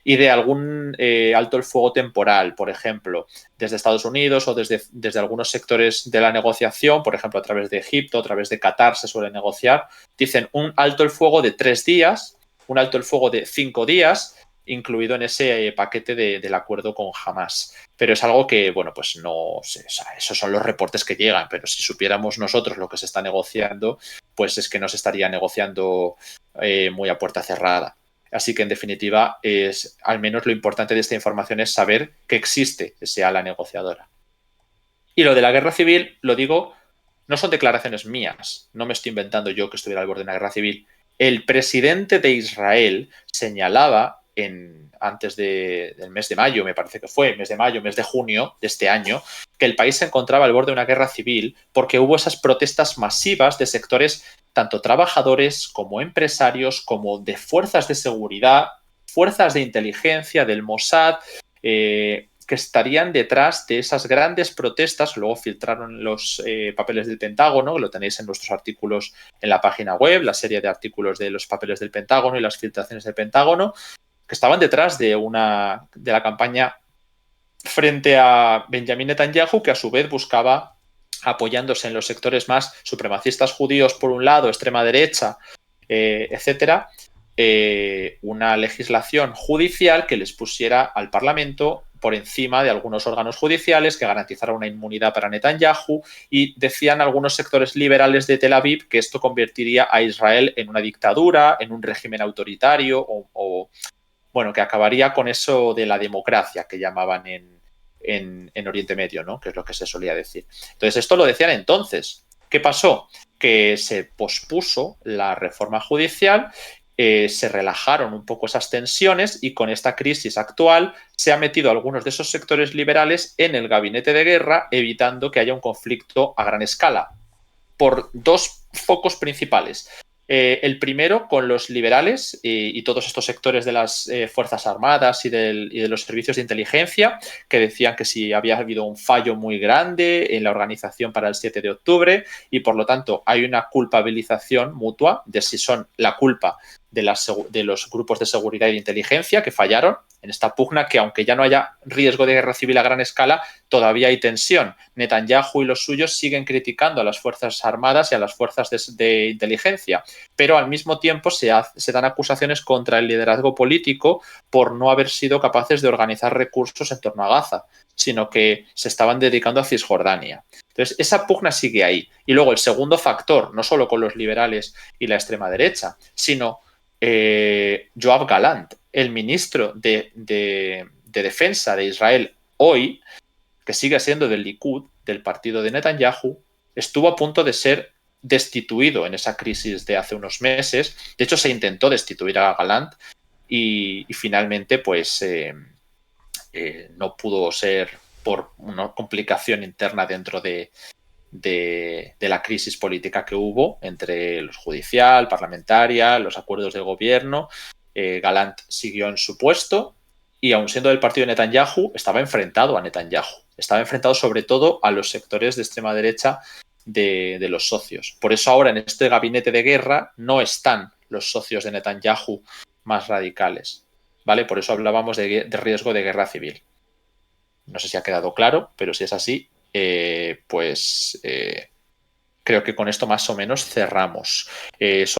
y de algún alto el fuego temporal, por ejemplo, desde Estados Unidos o desde algunos sectores de la negociación, por ejemplo, a través de Egipto, a través de Qatar se suele negociar, dicen un alto el fuego de 3 días, un alto el fuego de 5 días, incluido en ese paquete del acuerdo con Hamas. Pero es algo que, bueno, pues no sé, o sea, esos son los reportes que llegan, pero si supiéramos nosotros lo que se está negociando, pues es que no se estaría negociando muy a puerta cerrada. Así que, en definitiva, al menos lo importante de esta información es saber que existe ese ala negociadora. Y lo de la guerra civil, lo digo, no son declaraciones mías, no me estoy inventando yo que estuviera al borde de una guerra civil. El presidente de Israel señalaba antes del mes de mayo, me parece que fue, mes de junio de este año, que el país se encontraba al borde de una guerra civil porque hubo esas protestas masivas de sectores tanto trabajadores como empresarios, como de fuerzas de seguridad, fuerzas de inteligencia, del Mossad, que estarían detrás de esas grandes protestas. Luego filtraron los papeles del Pentágono, que lo tenéis en nuestros artículos en la página web, la serie de artículos de los papeles del Pentágono y las filtraciones del Pentágono, que estaban detrás de la campaña frente a Benjamin Netanyahu, que a su vez buscaba, apoyándose en los sectores más supremacistas judíos por un lado, extrema derecha, etcétera, una legislación judicial que les pusiera al Parlamento por encima de algunos órganos judiciales, que garantizara una inmunidad para Netanyahu, y decían algunos sectores liberales de Tel Aviv que esto convertiría a Israel en una dictadura, en un régimen autoritario o bueno, que acabaría con eso de la democracia que llamaban en Oriente Medio, ¿no? Que es lo que se solía decir. Entonces, esto lo decían entonces. ¿Qué pasó? Que se pospuso la reforma judicial, se relajaron un poco esas tensiones y con esta crisis actual se han metido algunos de esos sectores liberales en el gabinete de guerra, evitando que haya un conflicto a gran escala, por dos focos principales. El primero con los liberales y todos estos sectores de las Fuerzas Armadas y de los servicios de inteligencia, que decían que si había habido un fallo muy grande en la organización para el 7 de octubre y por lo tanto hay una culpabilización mutua de si son la culpa de los grupos de seguridad y de inteligencia que fallaron en esta pugna, que aunque ya no haya riesgo de guerra civil a gran escala, todavía hay tensión. Netanyahu y los suyos siguen criticando a las Fuerzas Armadas y a las fuerzas de inteligencia, pero al mismo tiempo se dan acusaciones contra el liderazgo político por no haber sido capaces de organizar recursos en torno a Gaza, sino que se estaban dedicando a Cisjordania. Entonces, esa pugna sigue ahí. Y luego el segundo factor, no solo con los liberales y la extrema derecha, sino Yoav Galant, el ministro de Defensa de Israel hoy, que sigue siendo del Likud, del partido de Netanyahu, estuvo a punto de ser destituido en esa crisis de hace unos meses. De hecho, se intentó destituir a Galant y finalmente pues no pudo ser por una complicación interna dentro de la crisis política que hubo entre los judicial, parlamentaria, los acuerdos de gobierno. Galant siguió en su puesto y, aun siendo del partido de Netanyahu, estaba enfrentado a Netanyahu. Estaba enfrentado sobre todo a los sectores de extrema derecha de los socios. Por eso ahora en este gabinete de guerra no están los socios de Netanyahu más radicales, ¿vale? Por eso hablábamos de riesgo de guerra civil. No sé si ha quedado claro, pero si es así, pues creo que con esto más o menos cerramos.